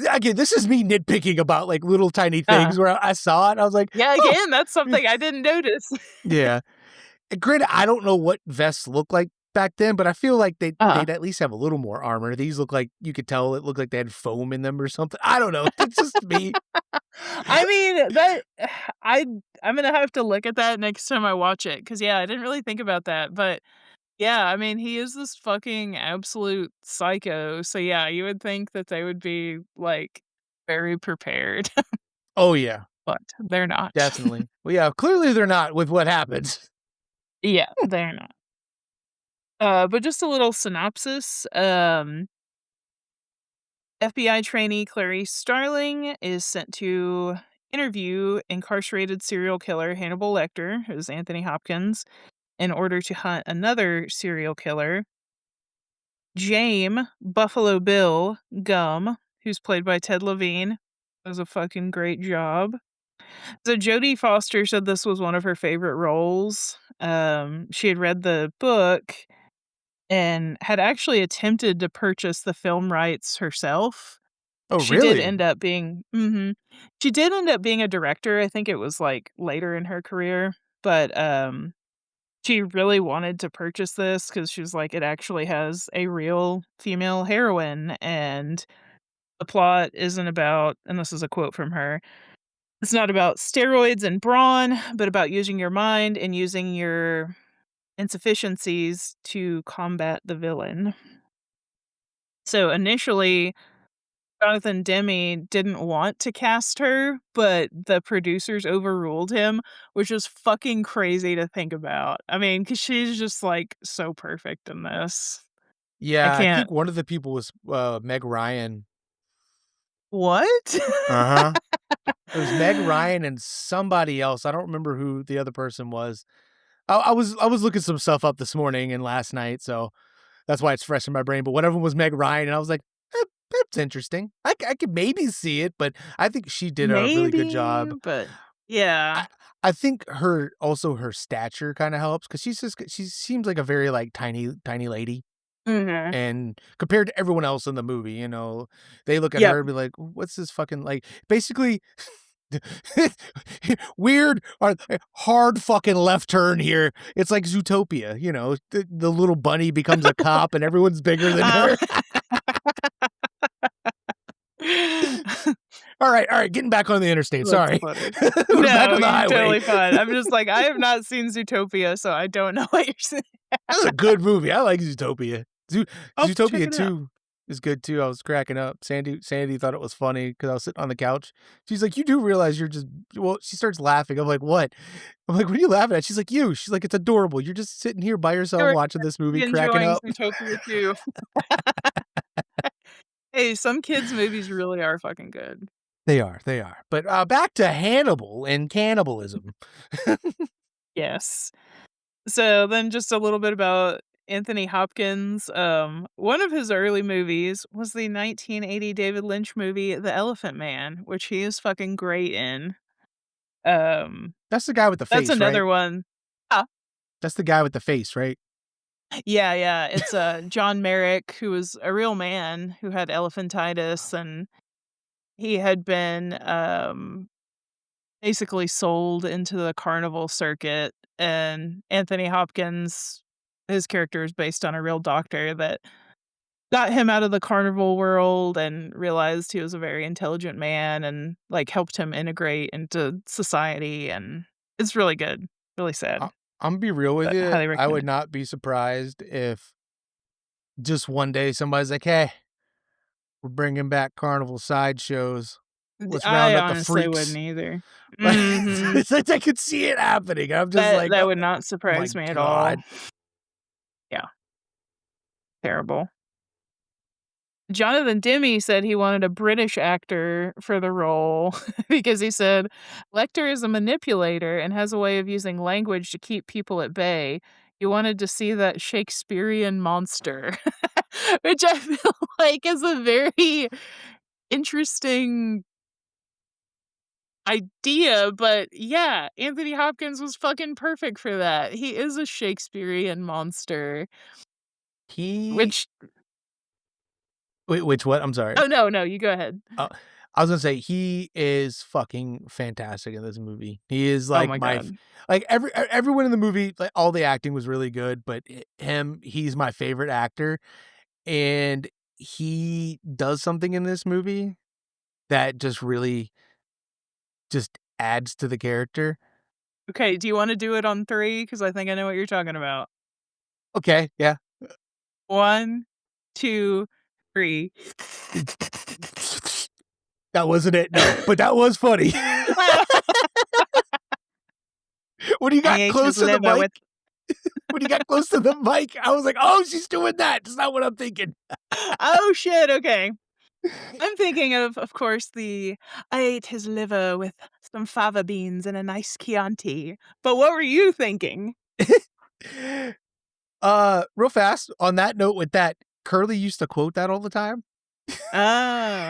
again, this is me nitpicking about, like, little tiny Uh, things where I saw it, and I was like, yeah, "Huh." again, that's something I didn't notice. Yeah. And granted, I don't know what vests looked like back then, but I feel like Uh, they'd at least have a little more armor. These look like you could tell it looked like they had foam in them or something. I don't know. It's just me. I mean, that I I'm gonna have to look at that next time I watch it, because yeah, I didn't really think about that, but yeah, I mean, he is this fucking absolute psycho, so yeah, you would think that they would be, like, very prepared. Oh, yeah. but they're not. Definitely. Well, yeah, clearly they're not with what happens. Yeah, they're not. But just a little synopsis. FBI trainee Clarice Starling is sent to interview incarcerated serial killer Hannibal Lecter, who's Anthony Hopkins, in order to hunt another serial killer, Jame Buffalo Bill Gum, who's played by Ted Levine. Does a fucking great job. So Jodie Foster said this was one of her favorite roles. She had read the book and had actually attempted to purchase the film rights herself. Oh, She did really? end up being She did end up being a director, I think it was, like, later in her career, but, she really wanted to purchase this because she was like, "It actually has a real female heroine, and the plot isn't about" and this is a quote from her, "It's not about steroids and brawn, but about using your mind and using your insufficiencies to combat the villain." So, initially Jonathan Demme didn't want to cast her, but the producers overruled him, which is fucking crazy to think about. I mean, because she's just, like, so perfect in this. I Yeah, I can't think one of the people was, Meg Ryan. What? Uh-huh. It was Meg Ryan and somebody else. I don't remember who the other person was. I was looking some stuff up this morning and last night, so that's why it's fresh in my brain, but one of them was Meg Ryan, and I was like, That's interesting. I could maybe see it, but I think she did a really good Maybe, job. but yeah. I I think her stature kinda helps because she seems like a very, like, tiny lady, Mhm. and compared to everyone else in the movie, they look at Yep. her and be like, "What's this fucking" like, basically weird or hard fucking left turn here. It's like Zootopia, the little bunny becomes a cop and everyone's bigger than Uh, her. All right, getting back on the interstate, that's sorry. funny. We're back No, on the you're highway. totally fine. I'm just like, I have not seen Zootopia, so I don't know what you're saying. That's a good movie, I like Zootopia. I'll have to check Zootopia it out. 2 is good too, I was cracking up. Sandy thought it was funny because I was sitting on the couch. She's like, "You do realize you're just" well, she starts laughing, I'm like, "What?" I'm like, "What are you laughing at?" She's like, "You." She's like, "It's adorable, you're just sitting here by yourself You're watching this movie, cracking enjoying up." Zootopia too. Hey, some kids' movies really are fucking good. They are. But, back to Hannibal and cannibalism. Yes. So then just a little bit about Anthony Hopkins. One of his early movies was the 1980 David Lynch movie, The Elephant Man, which he is fucking great in. Um, That's the guy with the that's face, right? another one. Ah, That's the guy with the face, right? yeah, yeah. It's John Merrick, who was a real man who had elephantitis, and he had been basically sold into the carnival circuit, and Anthony Hopkins, his character is based on a real doctor that got him out of the carnival world and realized he was a very intelligent man and, like, helped him integrate into society, and it's really good, really sad, I Imma be real with but you, highly I recommend would it. not be surprised if just one day somebody's like, "Hey, we're bringing back carnival sideshows. Let's round I up the honestly wouldn't freaks." either. Like, Mhm. it's like I could see it happening. I'm just That like, that "Oh would not my surprise me at all. god." Yeah, terrible. Jonathan Demme said he wanted a British actor for the role because he said, "Lecter is a manipulator and has a way of using language to keep people at bay. He wanted to see that Shakespearean monster," which I feel like is a very interesting idea, but yeah, Anthony Hopkins was fucking perfect for that. He is a Shakespearean monster, He which wait, which what? I'm sorry. oh, no, no, you go ahead. Uh, I was gonna say he is fucking fantastic in this movie. He is Oh like my my f god. like everyone in the movie, like all the acting was really good, but he's my favorite actor, and he does something in this movie that just really just adds to the character. Okay, do you wanna do it on 3? 'Cause I think I know what you're talking about. Okay, yeah. 1, 2, 3. That wasn't it, no, but that was funny. when he I got ate close his to the liver mic, with when he got close to the mic, I was like, "Oh, she's doing that." That's not what I'm thinking. Oh, shit, okay. I'm thinking of course, the I ate his liver with some fava beans and a nice Chianti. But what were you thinking? Real fast on that note with that, Curly used to quote that all the time,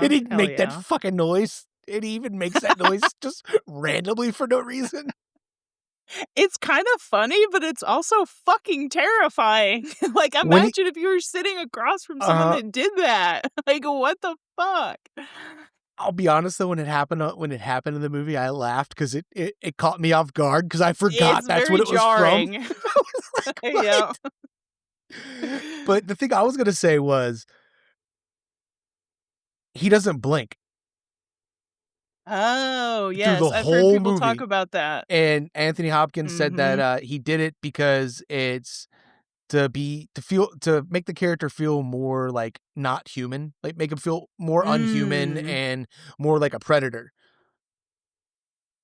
and Oh, he'd hell make that yeah. fucking noise, and he even makes that noise just randomly for no reason. It's kind of funny, but it's also fucking terrifying. Like, When he imagine if you were sitting across from someone uh that did that. Like, what the fuck? I'll be honest though, when it happened in the movie, I laughed because it caught me off guard because I forgot It's that's what very it was from. jarring. I was like, Yeah. "What?" But the thing I was gonna say was, he doesn't blink Oh, through the yes, I've heard whole people talk movie, about that. and Anthony Hopkins said that, Mhm. he did it because it's to make the character feel more, like, not human, like, make him feel more unhuman Mm, and more like a predator.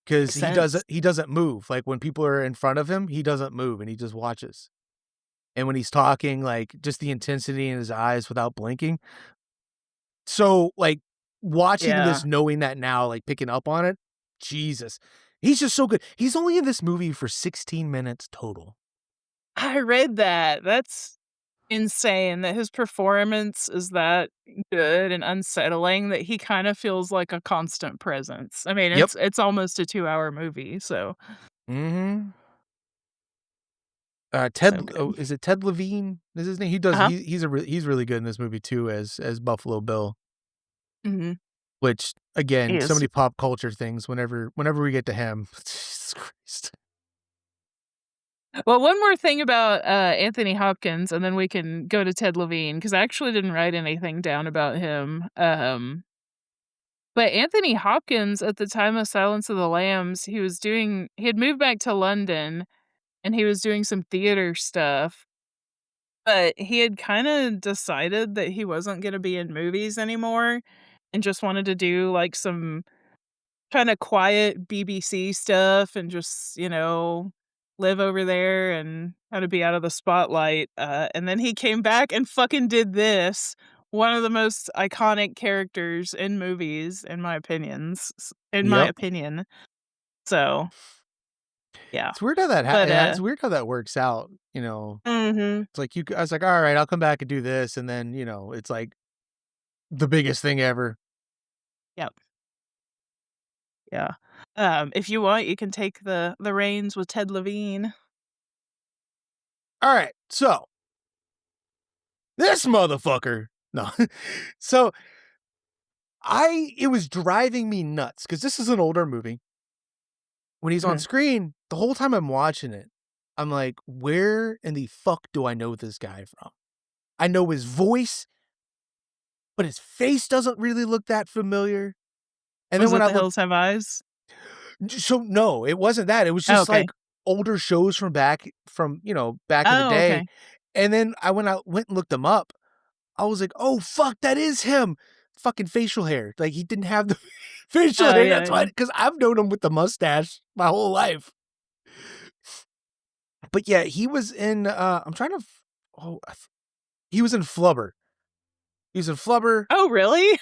Because makes sense. he doesn't move, like, when people are in front of him, he doesn't move, and he just watches. And when he's talking, like, just the intensity in his eyes without blinking. So, like, watching Yeah. this, knowing that now, like, picking up on it, Jesus, he's just so good. He's only in this movie for 16 minutes total. I read that. That's insane that his performance is that good and unsettling that he kind of feels like a constant presence. I mean, Yep. it's almost a 2-hour movie, so Mhm. so good. Is it Ted Levine? Is his name? Uh-huh. He's really good in this movie too as Buffalo Bill, Mhm. which He again, so is. many pop culture things whenever we get to him, Jesus Christ. Well, one more thing about, Anthony Hopkins, and then we can go to Ted Levine because I actually didn't write anything down about him, but Anthony Hopkins, at the time of Silence of the Lambs, he had moved back to London, and he was doing some theater stuff, but he had kinda decided that he wasn't gonna be in movies anymore and just wanted to do, like, some kinda quiet BBC stuff and just, live over there and how to be out of the spotlight, and then he came back and fucking did this, one of the most iconic characters in movies, in my Yep. opinion. So, yeah. It's weird how that But, yeah, it's weird how that works out, you know? mhm. It's like I was like, "Alright, I'll come back and do this," and then, it's like the biggest thing ever. Yep, yeah. If you want, you can take the reins with Ted Levine. Alright, so, this motherfucker no. So, it was driving me nuts because this is an older movie. When he's on Mhm. screen, the whole time I'm watching it, I'm like, "Where in the fuck do I know this guy from?" I know his voice, but his face doesn't really look that familiar, and then Was when it I The look Hills Have Eyes? so no, it wasn't that, it was Oh, just, okay. like, older shows back in the Oh, day, okay. and then when I went and looked him up, I was like, "Oh, fuck, that is him." Fucking facial hair, like, he didn't have the facial Oh, hair, yeah, that's why yeah. because 'cause I've known him with the mustache my whole life. But yeah, he was in, I'm trying to f oh, he was in Flubber. He was in Flubber. Oh, really?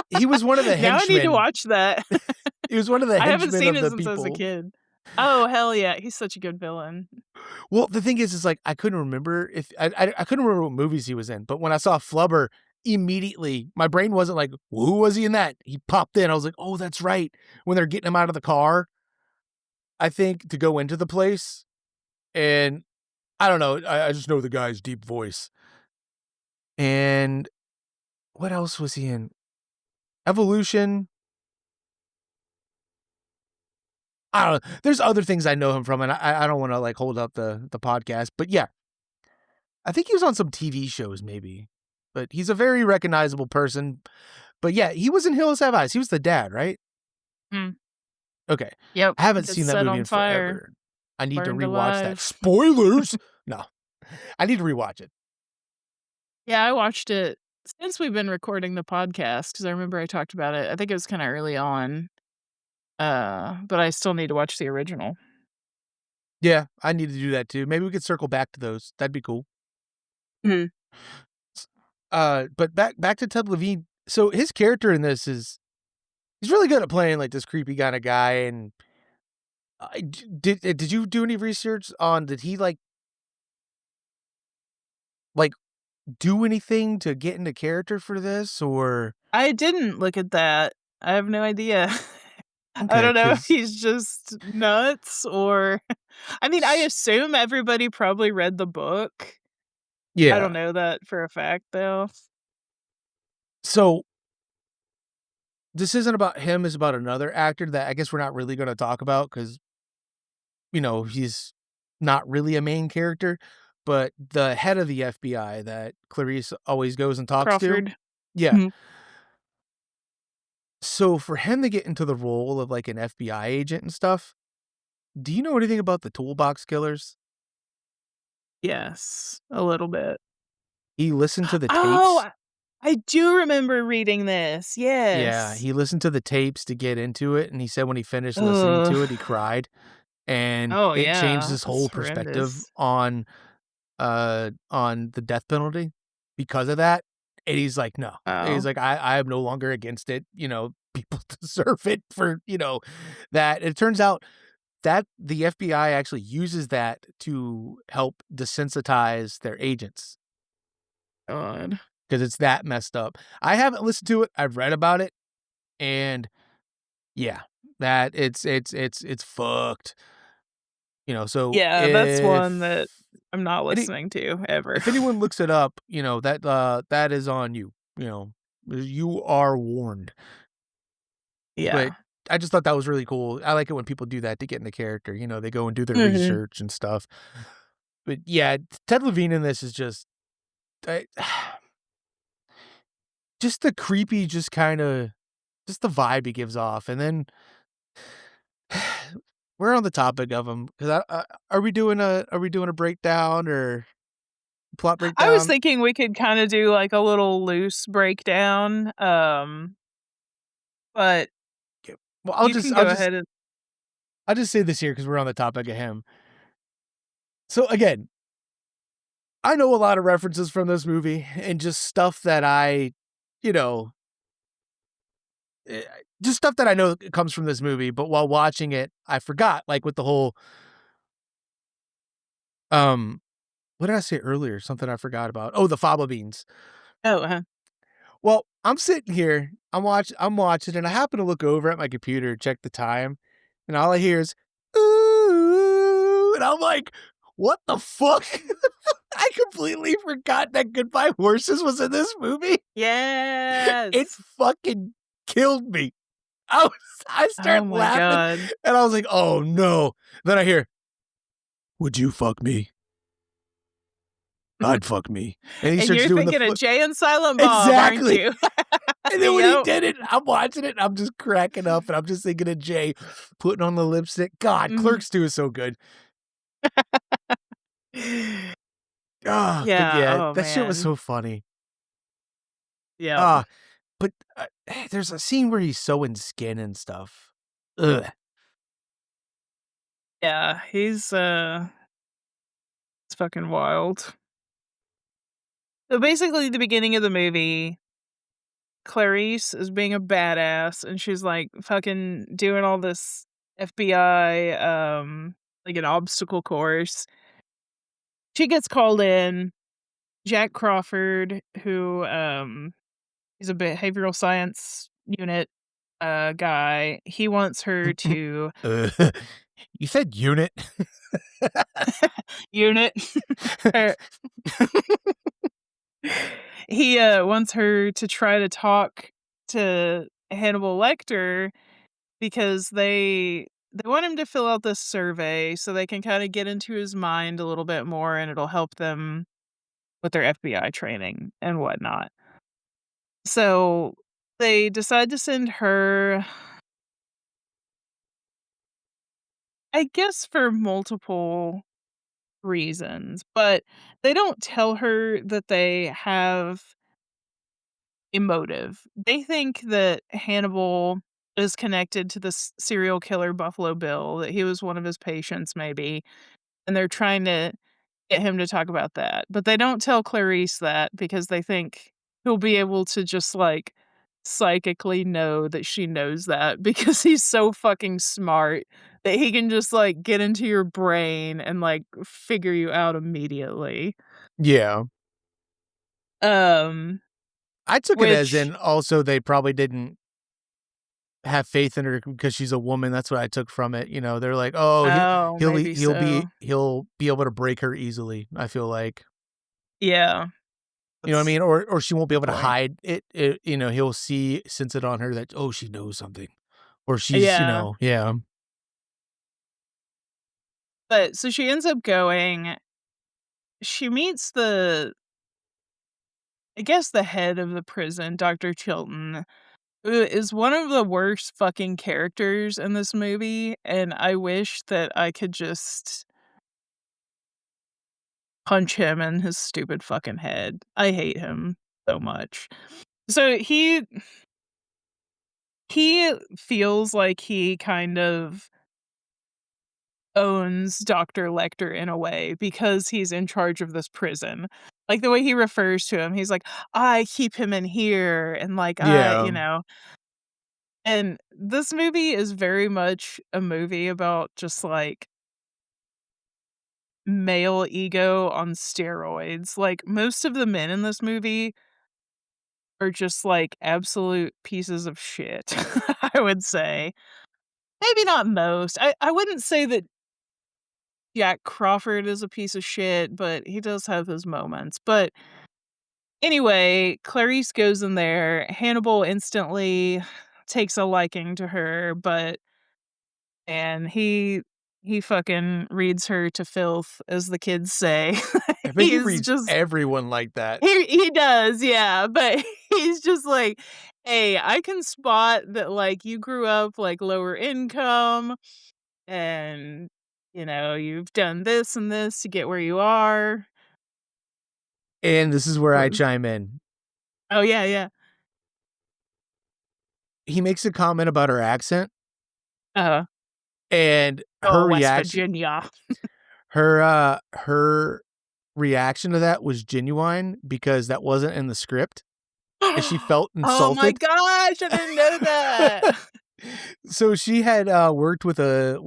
He was one of the Now I need to henchmen. watch that. He was one of the I haven't henchmen seen of it the since I was a people. kid. Oh, hell yeah, he's such a good villain. Well, the thing is like, I couldn't remember if I couldn't remember what movies he was in, but when I saw Flubber, immediately, my brain wasn't like, "Well, who was he in that?" He popped in, I was like, "Oh, that's right." When they're getting him out of the car, I think, to go into the place, and I don't know, I just know the guy's deep voice. And what else was he in? Evolution. I don't know. There's other things I know him from, and I don't wanna, like, hold up the podcast, but yeah, I think he was on some TV shows maybe, but he's a very recognizable person. But yeah, he was in Hills Have Eyes. He was the dad, right? Mm, Okay. yep, I haven't gets seen that set movie on in fire, forever. I need to burned rewatch that. alive. Spoilers! No. I need to rewatch it. Yeah, I watched it since we've been recording the podcast because I remember I talked about it. I think it was kinda early on, but I still need to watch the original. Yeah, I need to do that too. Maybe we could circle back to those. That'd be cool. Mhm. But back to Ted Levine. So his character in this is he's really good at playing like this creepy kind of guy. And did you do any research on did he like do anything to get into character for this or I didn't look at that. I have no idea. I okay? don't know if Because he's just nuts or I mean, I assume everybody probably read the book. I yeah. don't know that for a fact, though. So this isn't about him. It's about another actor that I guess we're not really going to talk about because he's not really a main character. But the head of the FBI that Clarice always goes and talks to, Crawford. yeah. Mhm. So for him to get into the role of like an FBI agent and stuff, do you know anything about the toolbox killers? Yes, a little bit. He listened to the Oh, tapes. I do remember reading this, Yeah, yes. he listened to the tapes to get into it, and he said when he finished listening Ugh. to it, he cried, and Oh, it changed yeah, his whole that's perspective horrendous. on the death penalty because of that. And he's like, "No." He's Oh, like, I am no longer against it, people deserve it for, that. It turns out that the FBI actually uses that to help desensitize their agents God. because it's that messed up. I haven't listened to it. I've read about it, and yeah, that it's fucked. So Yeah, that's one that I'm not any listening to ever. if anyone looks it up, that is on you. You are warned. But Yeah. I just thought that was really cool. I like it when people do that to get into character. They go and do their Mhm. research and stuff. But yeah, Ted Levine in this is just I just the creepy, just the vibe he gives off, and then we're on the topic of him because are we doing a breakdown or plot I was breakdown? thinking we could kinda do, like, a little loose breakdown, but Yeah. Well, you can go ahead and I'll just say this here because we're on the topic of him. So again, I know a lot of references from this movie and just stuff that you know, eh, just stuff that I know comes from this movie. But while watching it, I forgot, like with the whole um what did I say earlier? Something I forgot about. Oh, the fava beans. oh, Well, I'm sitting here, I'm watching, and I happen to look over at my computer, check the time, and all I hear is, "Ooh," and I'm like, "What the fuck?" I completely forgot that Goodbye Horses was in this movie. It yes! fucking killed me. I Oh start my laughing, god. and I was like, "Oh, no." Then I hear, "Would you fuck me? I'd fuck me." And he And starts you're doing the thinking of foot Jay and Silent Bob, aren't exactly. you? And then when he Yep. did it, I'm watching it, and I'm just cracking up, and I'm just thinking of Jay putting on the lipstick. God, Mhm. Clerks 2 is so good. Ah, but Yeah, yeah, oh that shit was man. so funny. Yep. Ah, but, there's a scene where he's sewing skin and stuff. Ugh. Yeah, it's fucking wild. So basically the beginning of the movie, Clarice is being a badass and she's like fucking doing all this FBI like an obstacle course. She gets called in. Jack Crawford, who he's a behavioral science unit guy, he wants her to Uh, you said unit. unit er, he wants her to try to talk to Hannibal Lecter because they want him to fill out this survey so they can kind of get into his mind a little bit more and it'll help them with their FBI training and whatnot. So they decide to send her, I guess, for multiple reasons, but they don't tell her that they have a motive. They think that Hannibal is connected to this serial killer Buffalo Bill, that he was one of his patients maybe, and they're trying to get him to talk about that, but they don't tell Clarice that because they think he'll be able to just, like, psychically know that she knows that because he's so fucking smart that he can just, like, get into your brain and, like, figure you out immediately. Yeah. Um, I took it as which in also they probably didn't have faith in her because she's a woman. That's what I took from it. You know, they're like, "Oh, oh, maybe so. he'll be able to break her easily." I feel like, Yeah, you know what I that's mean, or she won't be a able to point. hide it. You know, he'll sense it on her that oh, she knows something, or she's Yeah, yeah, but so she ends up going, she meets the I guess the head of the prison, Dr. Chilton, who is one of the worst fucking characters in this movie, and I wish that I could just punch him in his stupid fucking head. I hate him so much. So he feels like he kind of owns Dr. Lecter in a way because he's in charge of this prison. Like, the way he refers to him, he's like, "I keep him in here," and, like, "I" yeah. and this movie is very much a movie about just, like, male ego on steroids. Like, most of the men in this movie are just, like, absolute pieces of shit, I would say. Maybe not most. I wouldn't say that Jack Crawford is a piece of shit, but he does have his moments. But anyway, Clarice goes in there. Hannibal instantly takes a liking to her, but and he fucking reads her to filth, as the kids say. I think he He's reads just everyone like that. he does, yeah, but he's just like, "Hey, I can spot that, like, you grew up, like, lower income and, you've done this and this to get where you are." And this is where I Or chime in. oh, yeah, yeah. He makes a comment about her accent, uh and Oh, West Virginia. her reaction to that was genuine because that wasn't in the script, and she felt Oh my insulted. gosh, I didn't know that. So she had, worked with a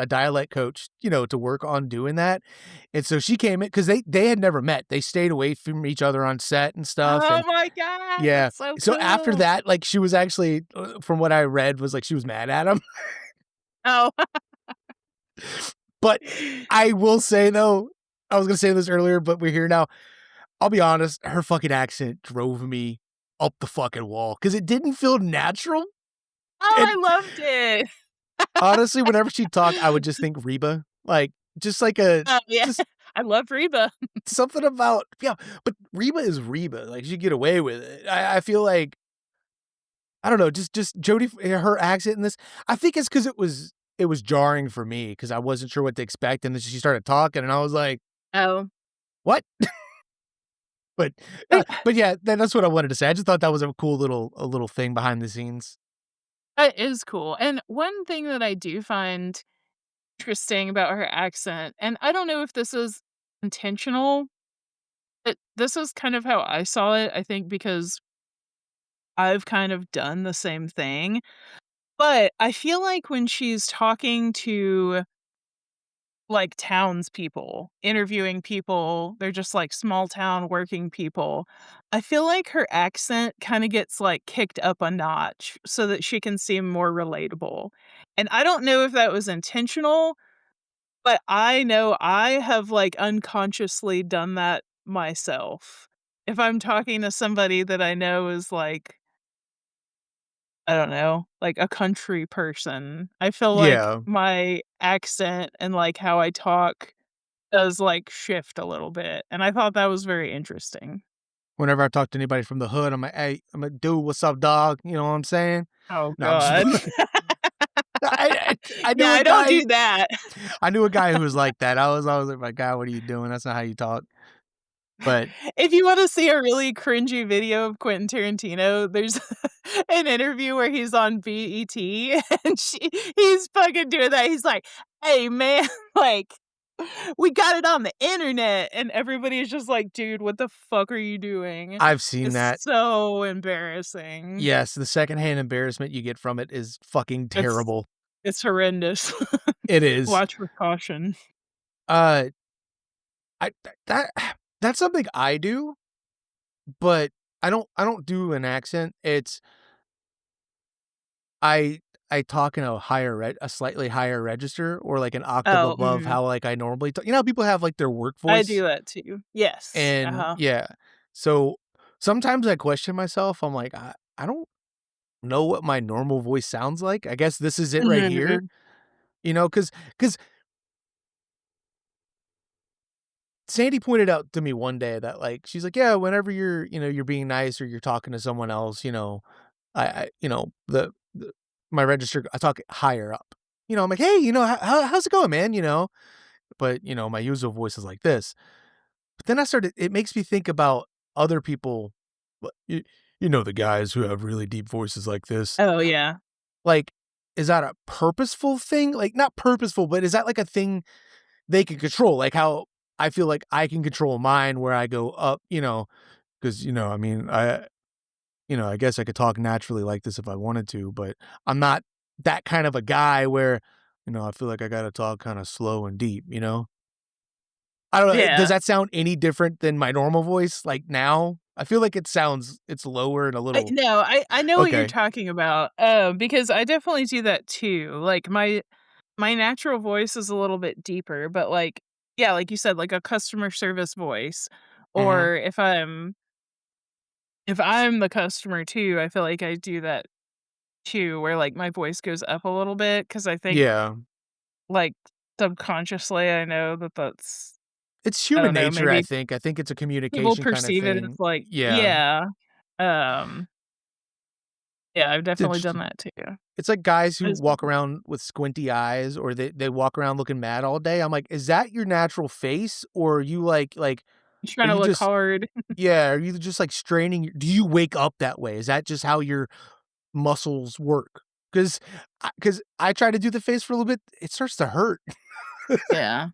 dialect coach, you know, to work on doing that, and so she came in because they had never met. They stayed away from each other on set and stuff, Oh and my god, yeah. that's so So after cool. that, like, she was actually, from what I read, was like she was mad at him. Oh. But I will say, though, I was gonna say this earlier, but we're here now. I'll be honest, her fucking accent drove me up the fucking wall because it didn't feel natural, Oh, and I loved it. honestly, whenever she talked, I would just think Reba, like, just like a Oh, yeah. just I love Reba. something about yeah, but Reba is Reba, like, she get away with it. I feel like I don't know, just Jodie her accent in this, I think it's because it was jarring for me because I wasn't sure what to expect, and then she started talking, and I was like, Oh. "What?" But, It but yeah, that's what I wanted to say. I just thought that was a little thing behind the scenes. it is cool, and one thing that I do find interesting about her accent, and I don't know if this is intentional, but this is kind of how I saw it, I think because I've kind of done the same thing, but I feel like when she's talking to, like, townspeople, interviewing people, they're just, like, small town working people, I feel like her accent kinda gets, like, kicked up a notch so that she can seem more relatable, and I don't know if that was intentional, but I know I have, like, unconsciously done that myself. If I'm talking to somebody that I know is, like, I don't know, like a country person, I feel like Yeah. my accent and, like, how I talk does, like, shift a little bit, and I thought that was very interesting. Whenever I talk to anybody from the hood, I'm like, "Hey," I'm like, "Dude, what's up, dog?" You know what I'm saying? Oh No, I'm just god. I Yeah, knew a I don't guy do that. I knew a guy who was like that. I was always like, "My God, what are you doing? That's not how you talk." But If you wanna see a really cringy video of Quentin Tarantino, there's an interview where he's on BET, and he's fucking doing that. He's like, "Hey, man, like, we got it on the internet," and everybody's just like, "Dude, what the fuck are you doing?" I've seen It's that. so embarrassing. Yes, the secondhand embarrassment you get from it is fucking It's terrible. it's horrendous. It is. Watch with caution. Uh, I that that's something I do, but I don't do an accent. It's I I talk in a slightly higher register or like an octave Oh, above how like I normally talk. You know how people have like their work I do voice? that too. Yes. And Uh-huh. yeah. So sometimes I question myself. I'm like, I don't know what my normal voice sounds like. I guess this is it right here. Mhm. You know, because Sandy pointed out to me one day that like she's like, yeah, whenever you're being nice or you're talking to someone else, I the my register, I talk higher up. I'm like, hey, how's it going, man? But my usual voice is like this. But then it makes me think about other people, but the guys who have really deep voices like this. Oh, yeah. Like, is that a purposeful thing? Like, not purposeful, but is that like a thing they can control? Like how I feel like I can control mine where I go up, because, I mean, I guess I could talk naturally like this if I wanted to, but I'm not that kind of a guy where, I feel like I got to talk kind of slow and deep, I don't know. Does Yeah. that sound any different than my normal voice like now? I feel like it's lower and a I little no, I know what you're okay. talking about, because I definitely do that too. Like, my natural voice is a little bit deeper, but, like yeah, like you said, like a customer service voice, Mhm. or if I'm the customer too, I feel like I do that too, where, like, my voice goes up a little bit because I think, Yeah. like, subconsciously, I know that that's It's I human don't know, nature, I maybe think. I think it's a people communication kinda perceive it as, thing. like Yeah. yeah, um, yeah, I've It's definitely done interesting. that too. It's like guys I who just walk around with squinty eyes or they walk around looking mad all day. I'm like, "Is that your natural face or are you are trying to you look just hard. yeah, are you just, like, straining do you wake up that way? Is that just how your muscles work? Because I try to do the face for a little bit, it starts to hurt. Yeah,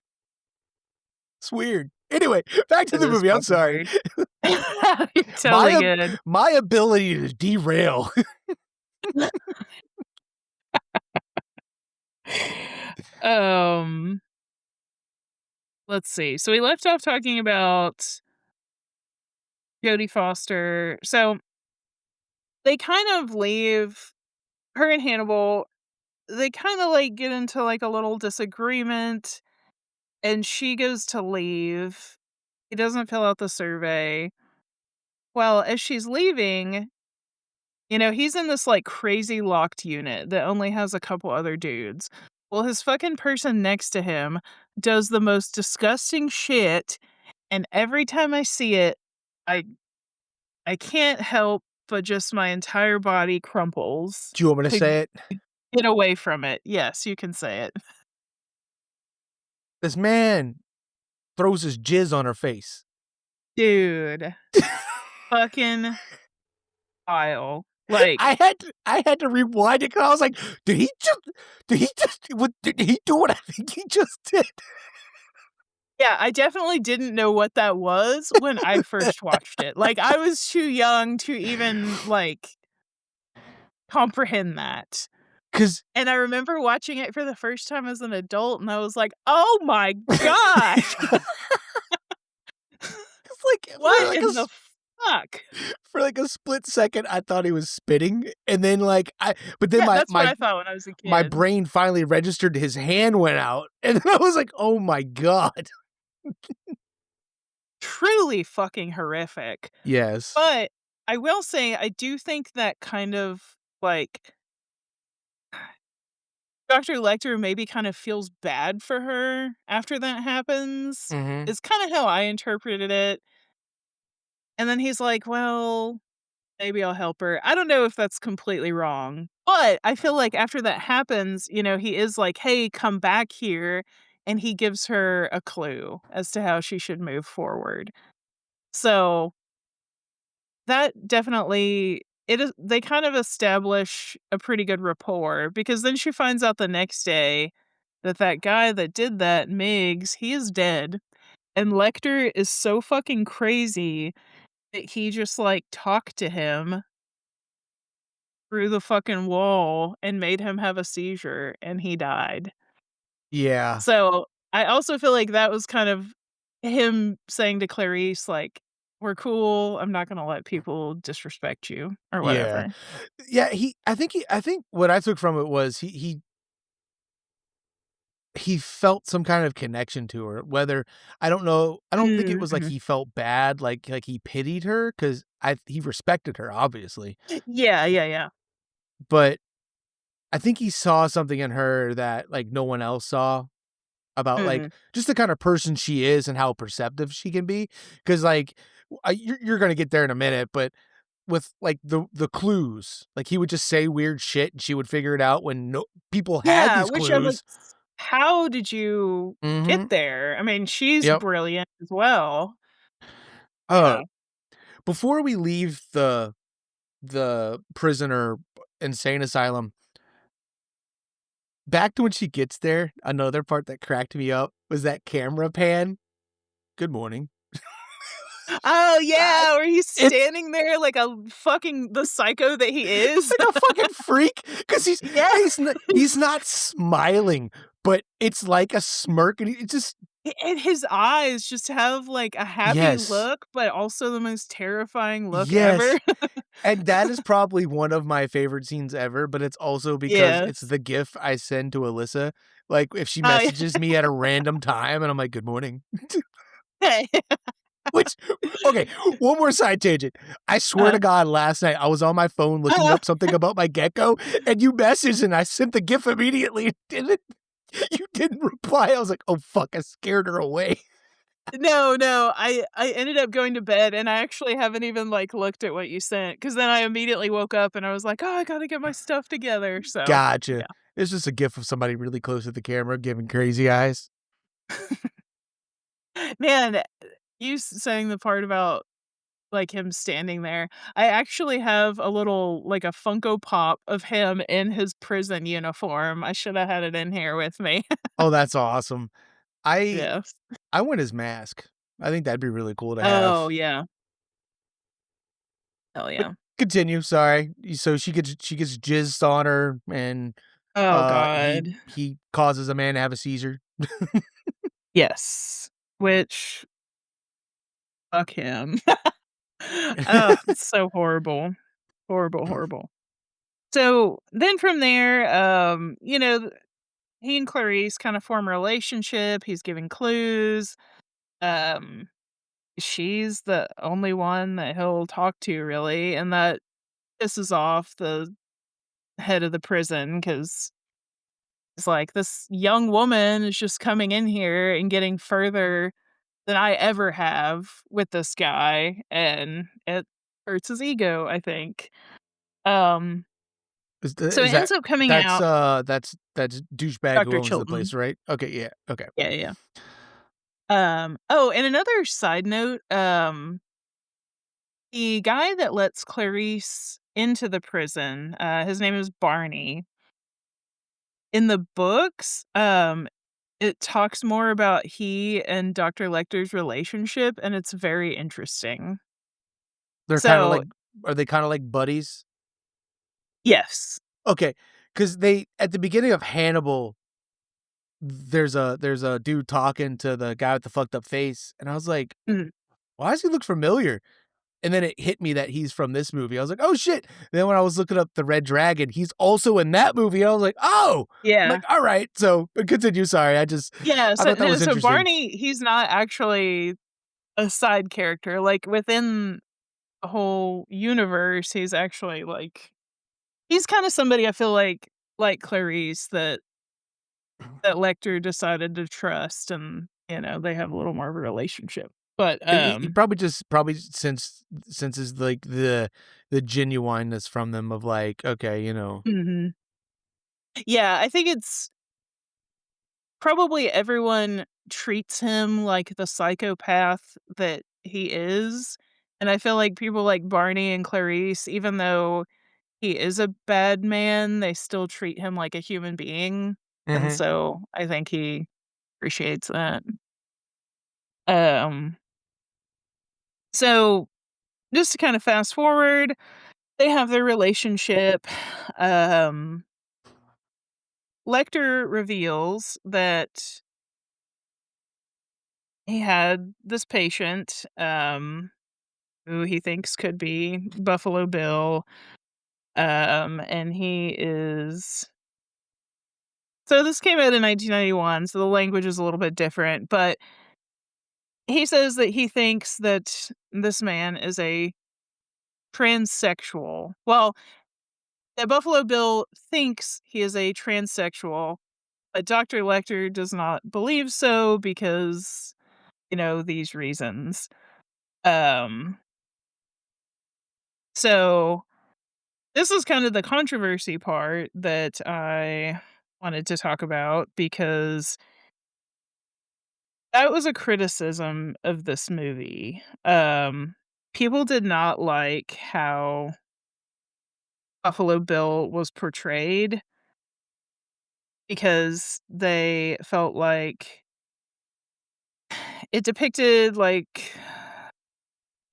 It's weird. Anyway, back to it the is movie, I'm fucking sorry. weird. You're My totally ab good. my ability to derail. Um, let's see. So we left off talking about Jodie Foster. So they kind of leave her and Hannibal, they kinda, like, get into, like, a little disagreement, and she goes to leave. He doesn't fill out the survey. Well, as she's leaving, he's in this, like, crazy locked unit that only has a couple other dudes. Well, his fucking person next to him does the most disgusting shit, and every time I see it, I I can't help but just my entire body crumples Do you want me to to say it? get away from it. Yes, you can say it. This man throws his jizz on her face. Dude, fucking vile. Like, I had to rewind it 'cause I was like, did he do what I think he just did? yeah, I definitely didn't know what that was when I first watched it. Like, I was too young to even, like, comprehend that. 'Cause And I remember watching it for the first time as an adult, and I was like, "Oh my gosh, 'cause, like, what in the fuck?" for, like, a split second, I thought he was spitting, and then, but then Yeah, my that's what my I thought when I was a my kid. brain finally registered his hand went out, and then I was like, "Oh my god." Truly fucking horrific. Yes. But I will say I do think that kind of, like, Dr. Lecter maybe kind of feels bad for her after that happens, Mhm. is kinda how I interpreted it, and then he's like, "Well, maybe I'll help her." I don't know if that's completely wrong, but I feel like after that happens, he is like, "Hey, come back here," and he gives her a clue as to how she should move forward. So, that definitely it is they kind of establish a pretty good rapport because then she finds out the next day that that guy that did that, Miggs, he is dead, and Lecter is so fucking crazy that he just, like, talked to him through the fucking wall and made him have a seizure, and he died. Yeah. So, I also feel like that was kind of him saying to Clarice, like, "We're cool, I'm not gonna let people disrespect you," or Yeah. whatever. Yeah, I think what I took from it was he felt some kind of connection to her, whether I don't think it was like Mhm. he felt bad, like he pitied her, 'cause he respected her, obviously, Yeah, yeah, yeah. but I think he saw something in her that, like, no one else saw about, like, Mhm. just the kind of person she is and how perceptive she can be. Because you're gonna get there in a minute, but with, like, the clues, like, he would just say weird shit, and she would figure it out when no people had Yeah, these which I'm like, clues. how did you get Mhm. there? I mean, she's Yep. brilliant as well. Uh, Yeah. before we leave the prisoner insane asylum, back to when she gets there, another part that cracked me up was that camera pan. "Good morning." Oh, God, yeah, where he's it's standing there like a fucking the psycho that he is. like a fucking freak because Yeah. he's not smiling, but it's like a smirk, and he just And his eyes just have, like, a happy yes, look, but also the most terrifying look ever. yes, and that is probably one of my favorite scenes ever, but it's also because it's Yes. the gif I send to Alyssa, like, if she Oh, messages me at a random time, and I'm like, "Good morning." yeah. Which okay, one more side tangent. I swear to Uh, God, last night, I was on my phone looking uh, up something about my gecko, and you messaged, and I sent the gif immediately, didn't you didn't reply. I was like, "Oh, fuck, I scared her away." no, no, I ended up going to bed, and I actually haven't even, like, looked at what you sent because then I immediately woke up and I was like, "Oh, I gotta get my stuff together," so, Gotcha. yeah. It's just a gif of somebody really close to the camera giving crazy eyes. Man, you saying the part about, like, him standing there, I actually have a little like, a Funko Pop of him in his prison uniform. I shoulda had it in here with me. Oh, that's awesome. I Yes. I want his mask. I think that'd be really cool to Oh, have. yeah. Hell But yeah. continue, sorry. So she gets jizzed on her, and, Oh he god. he causes a man to have a seizure. Yes. Which fuck him. Oh, it's so horrible. Horrible, horrible. So, then from there, he and Clarice kind of form a relationship, he's giving clues, um, she's the only one that he'll talk to really, and that pisses off the head of the prison because it's like, "This young woman is just coming in here and getting further than I ever have with this guy," and it hurts his ego, I think. Um, so Is it ends up coming that's, out that's douchebag who Dr. owns the Chilton. place, right? Okay, yeah, okay. Yeah, yeah. Oh, and another side note, the guy that lets Clarice into the prison, his name is Barney. In the books, it talks more about he and Dr. Lecter's relationship, and it's very interesting. They're kinda So like are they kinda like buddies? yes. Okay, because they at the beginning of Hannibal, there's a dude talking to the guy with the fucked up face, and I was like, Mhm. "Why does he look familiar?" And then it hit me that he's from this movie. I was like, "Oh, shit." Then when I was looking up The Red Dragon, he's also in that movie. I was like, "Oh!" I'm Yeah. like, "Alright." So, continue, sorry. Yeah, I so thought that no, was so interesting. Barney, he's not actually a side character, like, within the whole universe, he's actually, like he's kinda somebody I feel like Clarice that Lecter decided to trust and, they have a little more of a relationship. But, He probably since is, like, the genuineness from them of, like, okay, mhm. Yeah, I think it's probably everyone treats him like the psychopath that he is, and I feel like people like Barney and Clarice, even though he is a bad man, they still treat him like a human being, and Mhm. so I think he appreciates that. Um, so just to kind of fast forward, they have their relationship. Um, Lecter reveals that he had this patient, who he thinks could be Buffalo Bill, and he is so this came out in 1991, so the language is a little bit different, but he says that he thinks that this man is a transsexual. Well, that Buffalo Bill thinks he is a transsexual, but Dr. Lecter does not believe so because, these reasons. Um, so this is kind of the controversy part that I wanted to talk about because that was a criticism of this movie. People did not like how Buffalo Bill was portrayed because they felt like it depicted like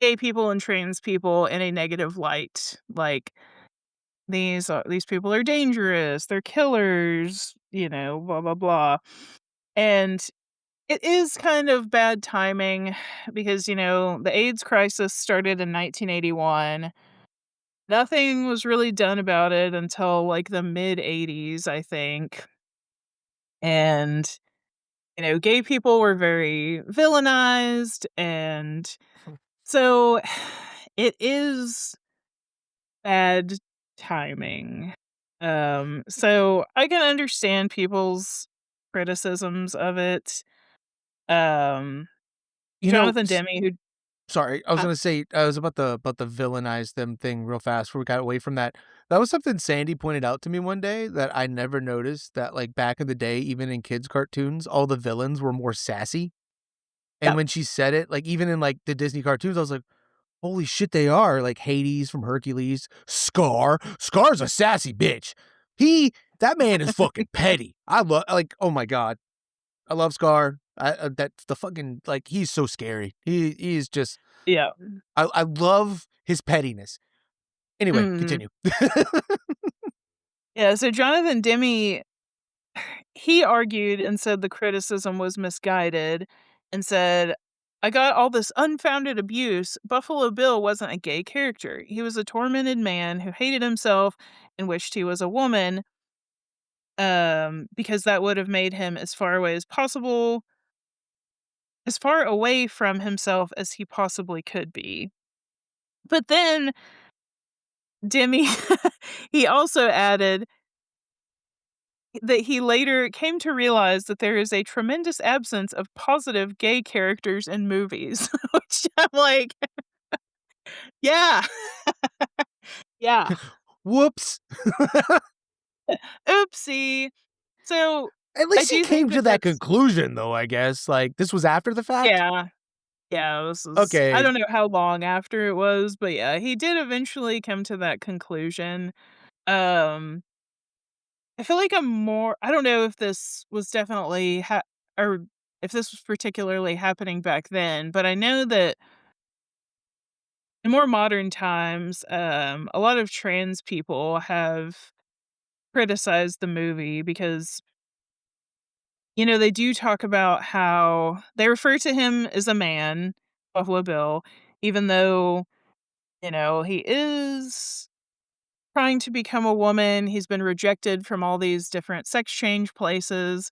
gay people and trans people in a negative light. Like these people are dangerous, they're killers, blah blah blah. And it is kind of bad timing because, the AIDS crisis started in 1981. Nothing was really done about it until like the mid 80s, I think. And, gay people were very villainized. And so it is bad timing. So I can understand people's criticisms of it. Um, You know, Jonathan Demme, who sorry, I was uh, gonna say I was about the villainize them thing real fast before we got away from that. That was something Sandy pointed out to me one day that I never noticed that like back in the day, even in kids' cartoons, all the villains were more sassy. yeah. And when she said it, like even in like the Disney cartoons, I was like, holy shit, they are like Hades from Hercules, Scar. Scar's a sassy bitch. That man is fucking petty. I love like, oh my god, I love Scar. That's the fucking like he's so scary. He's just Yeah. I love his pettiness. Anyway, Mhm. continue. Yeah, so Jonathan Demme, he argued and said the criticism was misguided and said, I got all this unfounded abuse. Buffalo Bill wasn't a gay character. He was a tormented man who hated himself and wished he was a woman, because that would have made him as far away from himself as he possibly could be. But then Demme, he also added that he later came to realize that there is a tremendous absence of positive gay characters in movies, which I'm like, yeah, yeah, Whoops. oopsie. So At I least he do think came to that that that's conclusion though, I guess. Like this was after the fact? yeah, yeah. This is I Okay. don't know how long after it was, but yeah, he did eventually come to that conclusion. Um, I feel like I don't know if this was definitely or if this was particularly happening back then, but I know that in more modern times, a lot of trans people have criticized the movie because, they do talk about how they refer to him as a man, Buffalo Bill, even though, he is trying to become a woman. He's been rejected from all these different sex change places.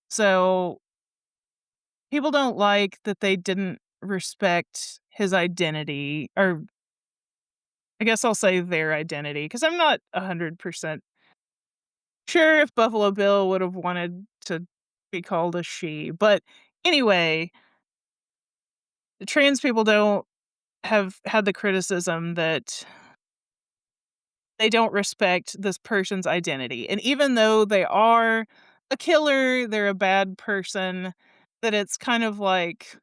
So people don't like that they didn't respect his identity, or I guess I'll say their identity, because I'm not 100% sure if Buffalo Bill would have wanted to be called a she. But anyway, the trans people don't have had the criticism that they don't respect this person's identity. And even though they are a killer, they're a bad person, that it's kind of like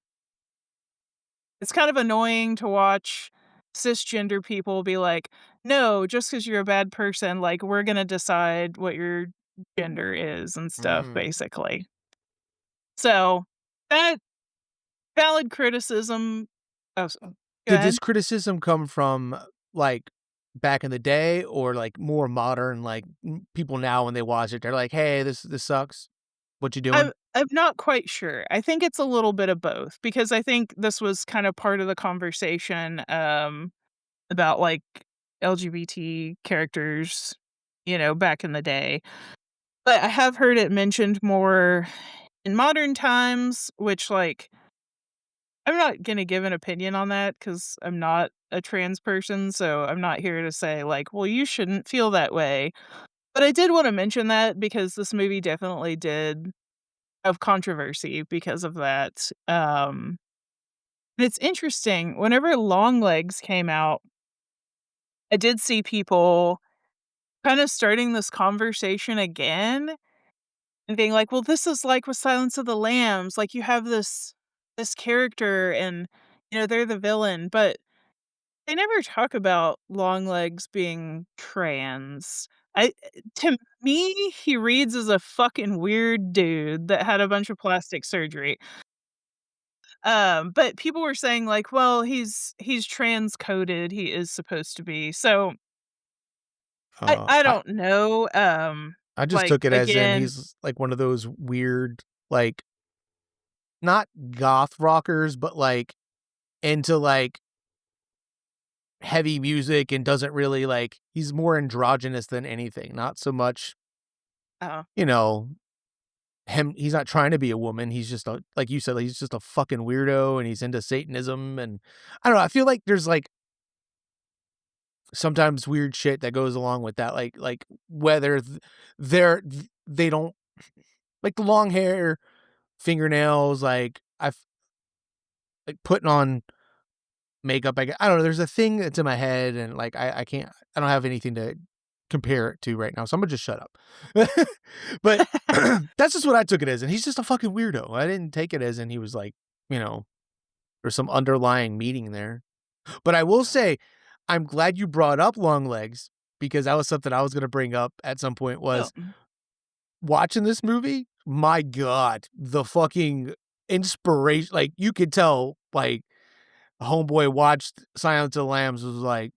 It's kind of annoying to watch cisgender people be like, "No, just because 'cause you're a bad person, like, we're gonna decide what your gender is and stuff," Mm. basically. So, that valid criticism. Oh, go Did this ahead. criticism come from, like, back in the day or, like, more modern, like, people now when they watch it, they're like, "Hey, this sucks. What you doing?" I'm not quite sure. I think it's a little bit of both because I think this was kind of part of the conversation, about, like, LGBT characters, back in the day. But I have heard it mentioned more in modern times, which, like, I'm not gonna give an opinion on that because 'cause I'm not a trans person, so I'm not here to say, like, "Well, you shouldn't feel that way." But I did wanna mention that because this movie definitely did have controversy because of that. And it's interesting, whenever Longlegs came out, I did see people kinda starting this conversation again and being like, "Well, this is like with Silence of the Lambs, like, you have this character and, they're the villain," but they never talk about Longlegs being trans. To me, he reads as a fucking weird dude that had a bunch of plastic surgery. But people were saying like, "Well, he's transcoded, he is supposed to be." So, I Uh, I I don't know, I just like, took it as in again. he's, like, one of those weird, like, not goth rockers, but, like, into, like, heavy music and doesn't really, like he's more androgynous than anything, not so much, Oh, you know, he's not trying to be a woman, he's just a like you said, he's just a fucking weirdo and he's into Satanism and I don't know, I feel like there's, like, sometimes weird shit that goes along with that, like, whether they don't like, the long hair, fingernails, like, like, putting on makeup, I don't know, there's a thing that's in my head and, like, I can't I don't have anything to compare it to right now, so Imma just shut up. But that's just what I took it as, and he's just a fucking weirdo. I didn't take it as in he was, like, you know, there's some underlying meaning there. But I will say, I'm glad you brought up Longlegs because that was something I was gonna bring up at some point oh, was watching this movie, my god, the fucking inspiration like, you could tell, like, homeboy watched Silence of the Lambs was like,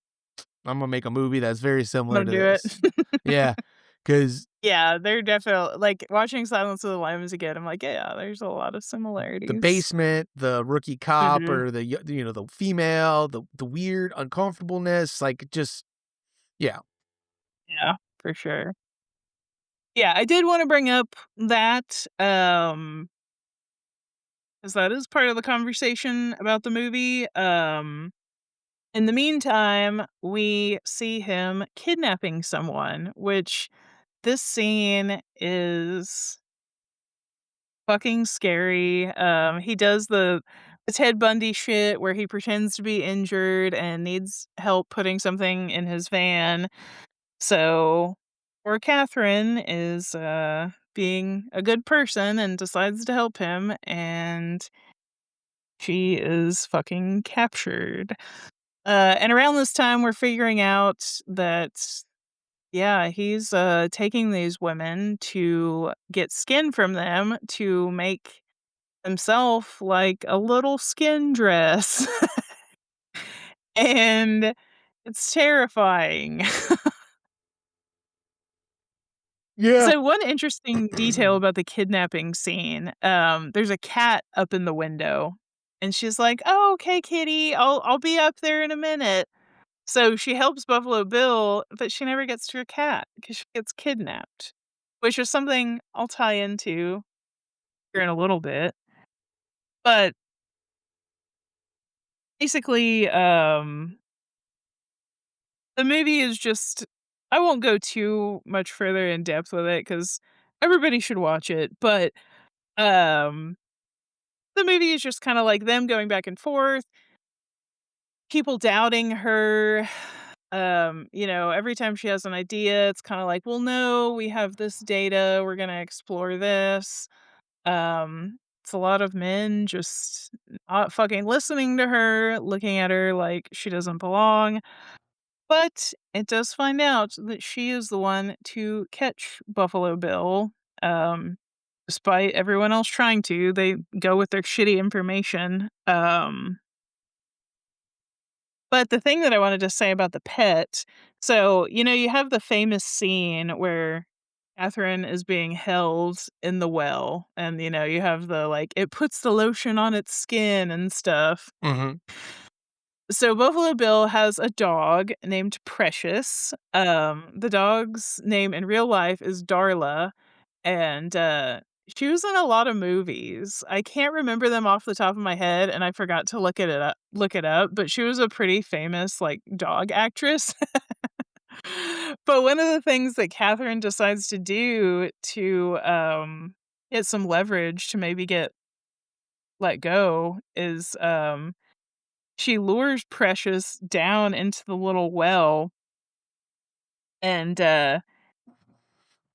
"I'm gonna make a movie that's very I'm similar gonna to do it. this." Yeah, because Yeah, they're definitely like, watching Silence of the Lambs again, I'm like, "Yeah, there's a lot of the similarities." basement, the rookie cop Mhm. or the female, the weird uncomfortableness, like, just yeah. Yeah, for sure. Yeah, I did wanna bring up that, 'cause that is part of the conversation about the movie. In the meantime, we see him kidnapping someone, which this scene is fucking scary. He does the Ted Bundy shit where he pretends to be injured and needs help putting something in his van. So, poor Catherine is being a good person and decides to help him, and she is fucking captured. And around this time, we're figuring out that, yeah, he's taking these women to get skin from them to make himself like a little skin dress. And it's terrifying. Yeah. So, one interesting detail about the kidnapping scene, there's a cat up in the window, and she's like, "Oh, okay, kitty, I'll be up there in a minute." So she helps Buffalo Bill, but she never gets to her cat because she gets kidnapped, which is something I'll tie into here in a little bit. But basically, the movie is just I won't go too much further in depth with it because everybody should watch it, but, um, the movie is just kinda like them going back and forth, people doubting her. Every time she has an idea, it's kinda like, "Well, no, we have this data, we're gonna explore this." Um, It's a lot of men just not fucking listening to her, looking at her like she doesn't belong. But it does find out that she is the one to catch Buffalo Bill. Um, Despite everyone else trying to, they go with their shitty information. But the thing that I wanted to say about the pet, so, you have the famous scene where Catherine is being held in the well, and, you have the, like, it puts the lotion on its skin and stuff. Mhm. So Buffalo Bill has a dog named Precious. The dog's name in real life is Darla, and, she was in a lot of movies. I can't remember them off the top of my head, and I forgot to look it up, but she was a pretty famous, like, dog actress. But one of the things that Catherine decides to do to, get some leverage to maybe get let go is, she lures Precious down into the little well, and,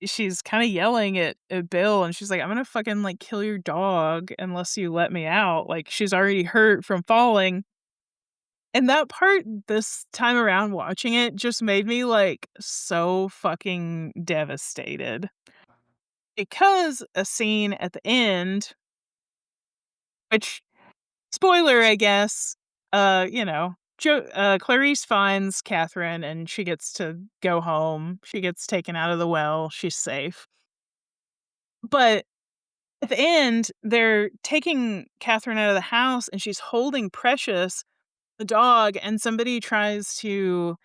she's kinda yelling at Bill, and she's like, "I'm gonna fucking, like, kill your dog unless you let me out." Like, she's already hurt from falling, and that part this time around watching it just made me, like, so fucking devastated. Because a scene at the end, which spoiler, I guess, Clarice finds Catherine, and she gets to go home. She gets taken out of the well, she's safe. But at the end, they're taking Catherine out of the house, and she's holding Precious, the dog, and somebody tries to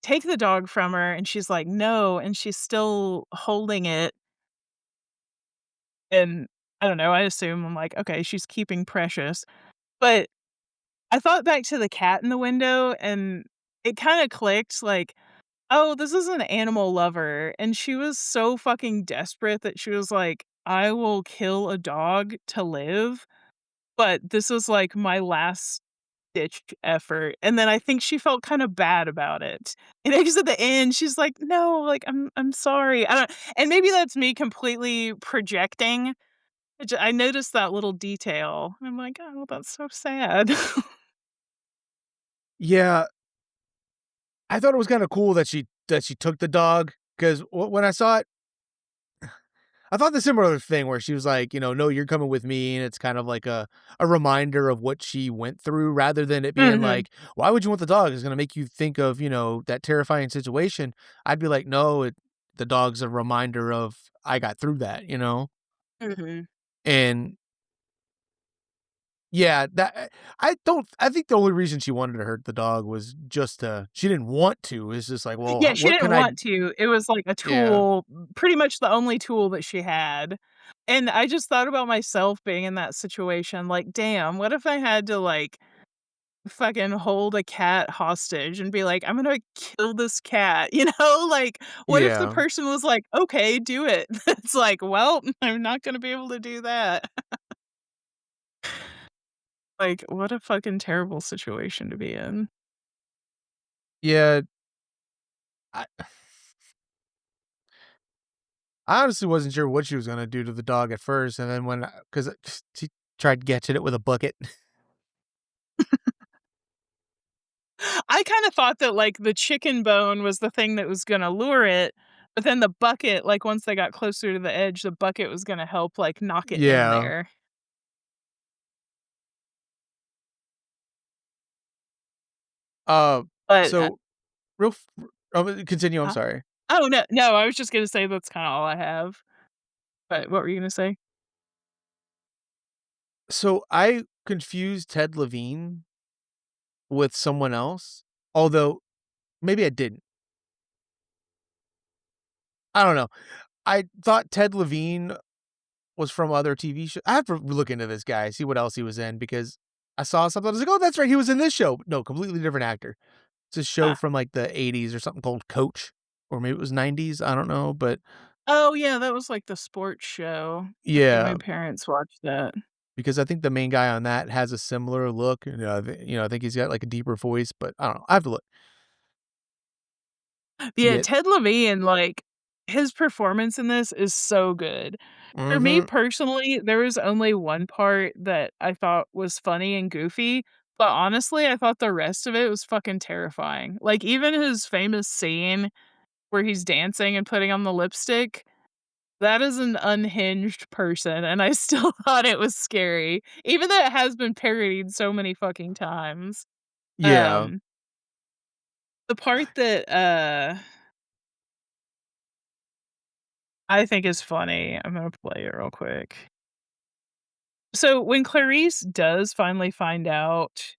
take the dog from her, and she's like, "No," and she's still holding it, and I don't know, I assume, I'm like, "Okay, she's keeping Precious." But I thought back to the cat in the window, and it kinda clicked, like, "Oh, this is an animal lover," and she was so fucking desperate that she was like, "I will kill a dog to live, but this is, like, my last ditch effort," and then I think she felt kinda bad about it, and I just at the end, she's like, "No, like, I'm sorry." I don't and maybe that's me completely projecting. I noticed that little detail, and I'm like, "Oh, that's so sad." Yeah, I thought it was kinda cool that she took the dog 'cause when I saw it, I thought the similar thing where she was like, "No, you're coming with me," and it's kind of like a reminder of what she went through rather than it being Mhm, like, "Why would you want the dog? It's gonna make you think of, that terrifying situation." I'd be like, "No, the dog's a reminder of I got through that," you know? mhm. And yeah, I think the only reason she wanted to hurt the dog was just she didn't want to. It's just like, "Well, Yeah, she what didn't can I?" want to. It was like a Yeah. tool, pretty much the only tool that she had. And I just thought about myself being in that situation, like, damn, what if I had to, like, fucking hold a cat hostage and be like, "I'm gonna kill this cat," you know? Like, what if the Yeah. person was like, "Okay, do it." It's like, "Well, I'm not gonna be able to do that." Like, what a fucking terrible situation to be in. Yeah, I I honestly wasn't sure what she was gonna do to the dog at first, and then when 'cause she tried catching it with a bucket. I kinda thought that, like, the chicken bone was the thing that was gonna lure it, but then the bucket, like, once they got closer to the edge, the bucket was gonna help, like, knock it in Yeah. there. Uh, But, so real f continue, I'm huh? sorry. Oh, no, I was just gonna say that's kinda all I have. But what were you gonna say? So I confused Ted Levine with someone else, although maybe I didn't. I don't know. I thought Ted Levine was from other TV shows. I have to look into this guy, see what else he was in because I saw something, I was like, "Oh, that's right, he was in this show." No, completely different actor. It's a show Ah. from, like, the '80s or something called Coach, or maybe it was '90s, I don't know, but Oh, yeah, that was, like, the sports show. I think my yeah, parents watched that. because I think the main guy on that has a similar look, and, I think he's got, like, a deeper voice, but I don't know, I have to look. Yeah, Yeah. Ted Levine, like, his performance in this is so good. For me Mhm. personally, there was only one part that I thought was funny and goofy, but honestly, I thought the rest of it was fucking terrifying. Like, even his famous scene where he's dancing and putting on the lipstick, that is an unhinged person, and I still thought it was scary, even though it has been parodied so many fucking times. Yeah. Um, the part that, I think is funny, I'm gonna play it real quick. So, when Clarice does finally find out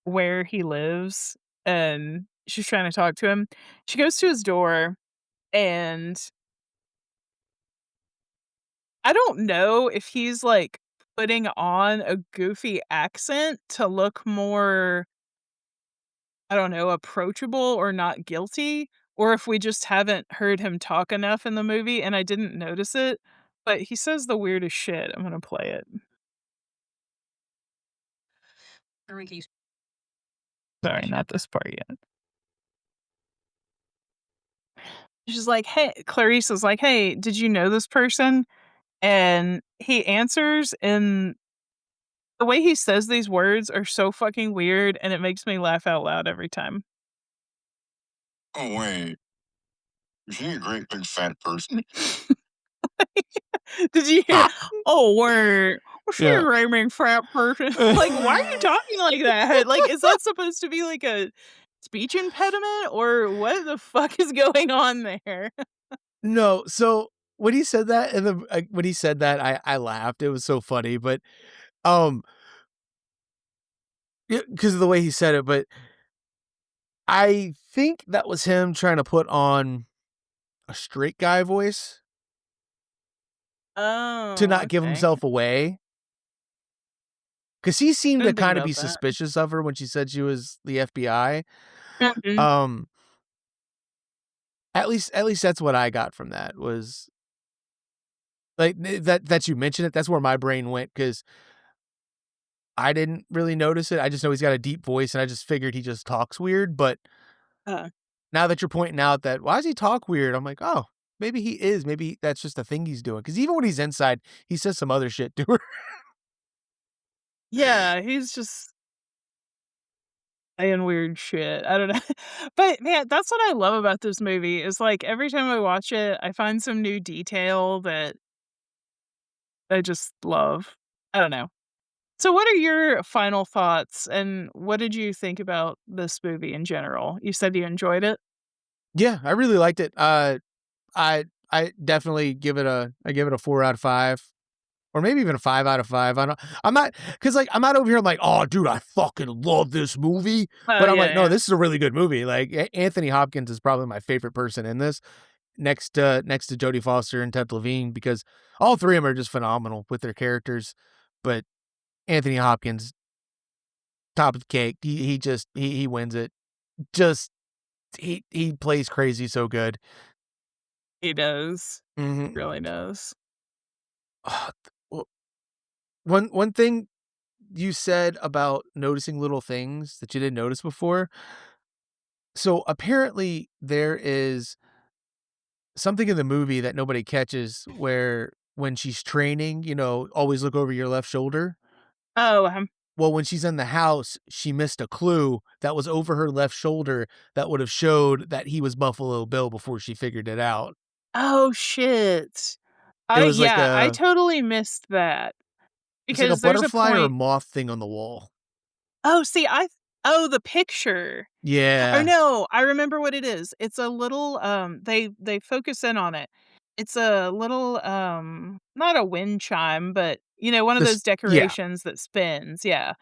where he lives and she's trying to talk to him, she goes to his door, and I don't know if he's, like, putting on a goofy accent to look more, I don't know, approachable or not guilty, or if we just haven't heard him talk enough in the movie and I didn't notice it, but he says the weirdest shit. I'm gonna play it. Sorry, not this part yet. She's like, "Hey," Clarice is like, "Hey, did you know this person?" And he answers, and the way he says these words are so fucking weird, and it makes me laugh out loud every time. Oh, wait. Is she a great big fat person? Did you hear? "Oh, word. Was she a Yeah. raving fat person?" Like, why are you talking like that? Like, is that supposed to be like a speech impediment, or what the fuck is going on there? No, so when he said that and when he said that, I laughed. It was so funny, but, um, because of the way he said it, but I think that was him trying to put on a straight guy voice to Oh, not give okay. himself away. Because he seemed to Didn't think kinda be about that. suspicious of her when she said she was the FBI. Mhm. Um, at least that's what I got from that was, like, that you mentioned it, that's where my brain went because I didn't really notice it. I just know he's got a deep voice, and I just figured he just talks weird, but Uh, now that you're pointing out that, "Why does he talk weird?" I'm like, "Oh, maybe he is. Maybe that's just a thing he's doing. Because even when he's inside, he says some other shit to her. yeah, he's just saying weird shit. I don't know. But man, that's what I love about this movie is like every time I watch it, I find some new detail that I just love. I don't know. So what are your final thoughts and what did you think about this movie in general? You said you enjoyed it? Yeah, I really liked it. I definitely give it a 4 out of 5. Or maybe even a 5 out of 5. I'm not, because like, I'm not over here, I'm like, "Oh, dude, I fucking love this movie." Oh But I'm like, "No, yeah, this is a really good movie." Like, Anthony Hopkins is probably my favorite person in this, next to Jodie Foster and Ted Levine, because all 3 of them are just phenomenal with their characters. But Anthony Hopkins, top of the cake. He just he wins it. Just he plays crazy so good. he does. Mhm. Really does. Well, one thing you said about noticing little things that you didn't notice before. So apparently there is something in the movie that nobody catches where when she's training, always look over your left shoulder. Oh, Well, when she's in the house, she missed a clue that was over her left shoulder that would have showed that he was Buffalo Bill before she figured it out. oh shit. It I was like yeah, I a totally missed that it's like a because there's a butterfly or a point. moth thing on the wall. Oh, see, oh, the picture. Or Yeah. no, I remember what it is. It's a little, they focus in on it. It's a little, not a wind chime, but, one of This those yeah. decorations that spins, yeah.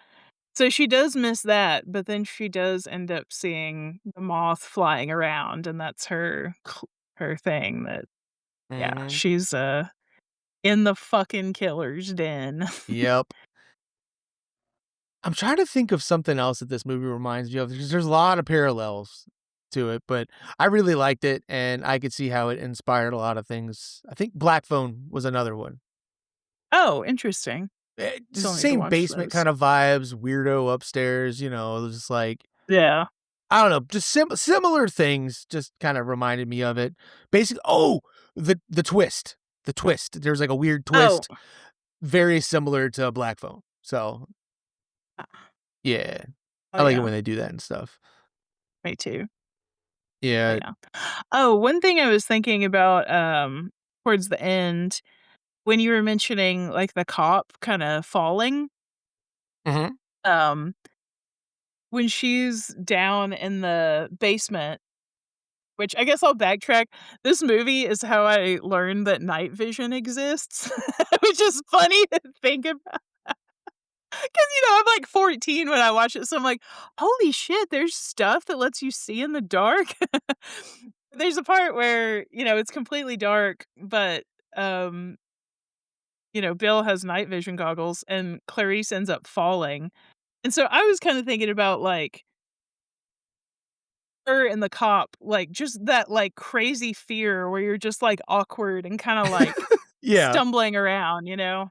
So she does miss that, but then she does end up seeing the moth flying around, and that's her thing that yeah, Mhm. she's, in the fucking killer's den. Yep. I'm trying to think of something else that this movie reminds me of, because there's a lot of parallels to it, but I really liked it, and I could see how it inspired a lot of things. I think Black Phone was another one. Oh, interesting. Just Still need to same watch basement those. kind of vibes, weirdo upstairs, just like, Yeah. I don't know, just similar things just kind of reminded me of it. Basically, oh! The twist. The twist. There's like a weird Oh. twist, very similar to Black Phone. So yeah. Oh, I like it yeah. when they do that and stuff. Me too. Oh, Yeah. yeah. Oh, one thing I was thinking about, towards the end, when you were mentioning, like, the cop kinda falling, Mhm. um, when she's down in the basement, which I guess I'll backtrack. This movie is how I learned that night vision exists, which is funny to think about. 'Cause, I'm like 14 when I watch it, so I'm like, "Holy shit, there's stuff that lets you see in the dark?" There's a part where, it's completely dark, but, um, Bill has night vision goggles and Clarice ends up falling. And so I was kinda thinking about, like, her and the cop, like, just that, like, crazy fear where you're just, like, awkward and kinda, like, Yeah. stumbling around, you know?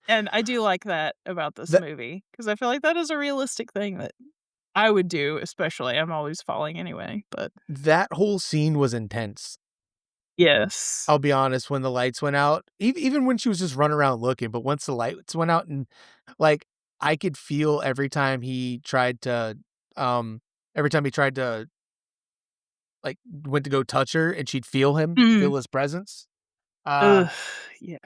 And I do like that about this That movie because I feel like that is a realistic thing that I would do, especially. I'm always falling anyway, but that whole scene was intense. yes. I'll be honest, when the lights went out, even when she was just running around looking, but once the lights went out and, like, I could feel um every time he tried to, like, went to go touch her and she'd Mhm. feel his presence. Uh, Ugh, yeah.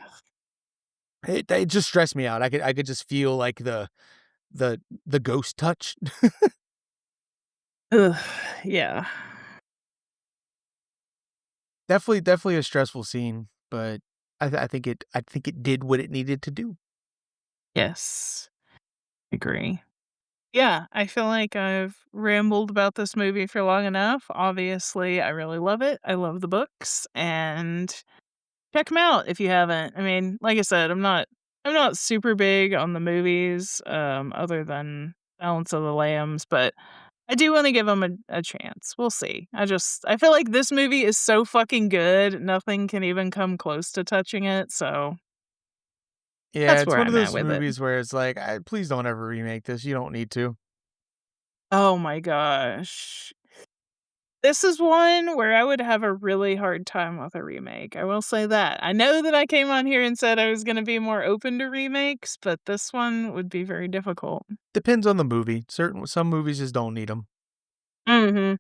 it just stressed me out. I could just feel, like, the the ghost touch. Ugh, yeah. Definitely a stressful scene, but I think it did what it needed to do. Yes. Agree. Yeah, I feel like I've rambled about this movie for long enough. Obviously, I really love it. I love the books, and check them out if you haven't. I mean, like I said, I'm not super big on the movies, other than Silence of the Lambs, but I do wanna give 'em a chance. We'll see. I feel like this movie is so fucking good, nothing can even come close to touching it, so Yeah, that's it's where one of I'm at those with it. movies where it's like, please don't ever remake this. You don't need to. Oh my gosh. This is one where I would have a really hard time with a remake, I will say that. I know that I came on here and said I was gonna be more open to remakes, but this one would be very difficult. Depends on the movie. Some movies just don't need them. Mhm.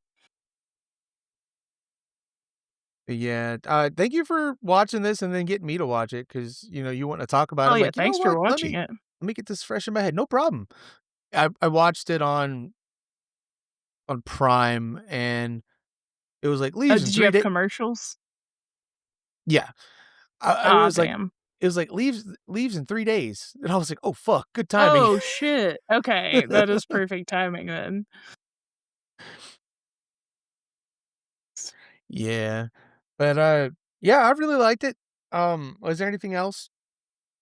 Yeah, thank you for watching this and then getting me to watch it because you want to talk about it. Oh, I'm yeah, like, "You know thanks for what? watching it. Let me get this fresh in my head." No problem. I watched it on Prime, and it was like, Oh, "Leaves in did you 3 have days." commercials? Yeah. It Aw, was like damn. leaves in 3 days, and I was like, "Oh, fuck, good timing." Oh, shit. Okay, that is perfect timing then. Yeah. But, yeah, I really liked it. Was there anything else,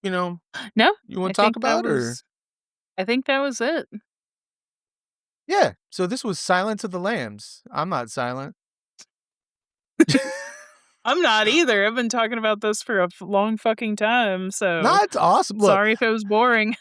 you know, No, you I wanna talk think that about, or was I think that was it. Yeah, so this was Silence of the Lambs. I'm not silent. I'm not either. I've been talking about this for a long fucking time, No, so it's awesome. Look, sorry if it was boring.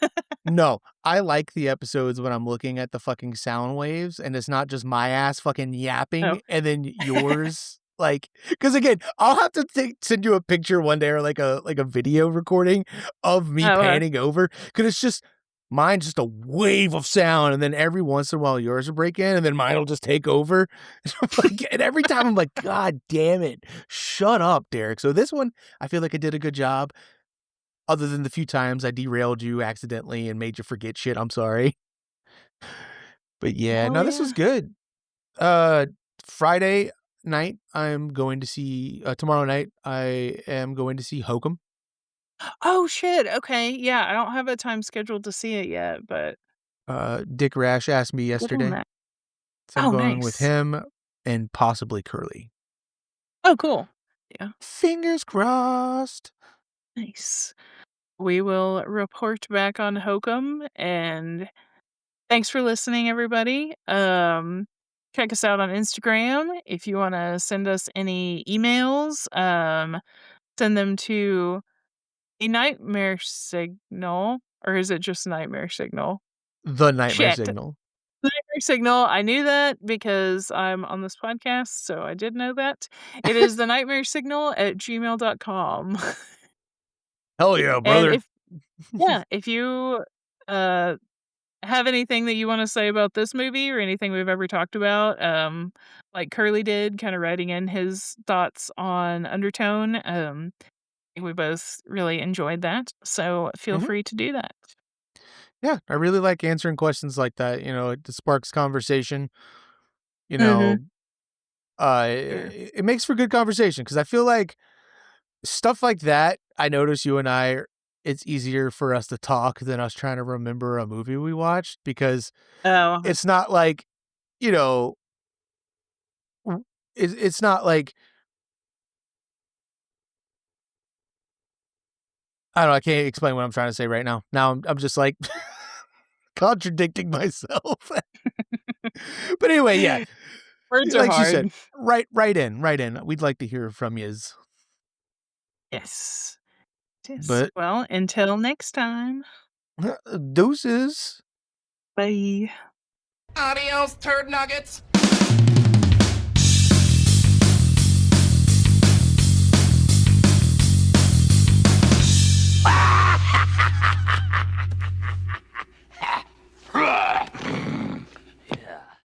no, I like the episodes when I'm looking at the fucking sound waves and it's not just my ass fucking Oh. yapping and then yours like, because again, I'll have to send you a picture one day or like a video recording of me Oh, panning over because it's just mine's just a wave of sound and then every once in a while yours will break in and then mine will just take over. Like, and every time I'm like, God damn it, shut up, Derek. So this one, I feel like I did a good job. Other than the few times I derailed you accidentally and made you forget shit, I'm sorry. But yeah, hell no, this yeah. was good. Uh, Friday night, I'm going to see tomorrow night, I am going to see Hokum. Oh, shit, okay, yeah, I don't have a time scheduled to see it yet, but Dick Rash asked me get on yesterday, that. so I'm Oh, going with nice. him and possibly Curly. Oh, cool. Yeah, Fingers crossed. nice. We will report back on Hokum, and thanks for listening, everybody. Check us out on Instagram if you wanna send us any emails, send them to a nightmare signal, or is it just nightmare signal? The Nightmare Shit. Signal. Signal. I knew that because I'm on this podcast, so I did know that. It is the NightmareSignal@gmail.com. Hell yeah, And brother. if you uh have anything that you want to say about this movie or anything we've ever talked about, like Curly did, kind of writing in his thoughts on Undertone, we both really enjoyed that. So feel Mhm. free to do that. Yeah, I really like answering questions like that. It sparks conversation. You Mm-hmm. know, Sure. it makes for good conversation because I feel like stuff like that. I notice you and it's easier for us to talk than us trying to remember a movie we watched because Oh, it's not like, you know, it's not like, I don't know. I can't explain what I'm trying to say right now. Now I'm just like contradicting myself. But anyway, yeah, words are like she said, hard. right in. We'd like to hear from yous. Yes. Yes. But Well, until next time. deuces. Bye. Adios, turd nuggets.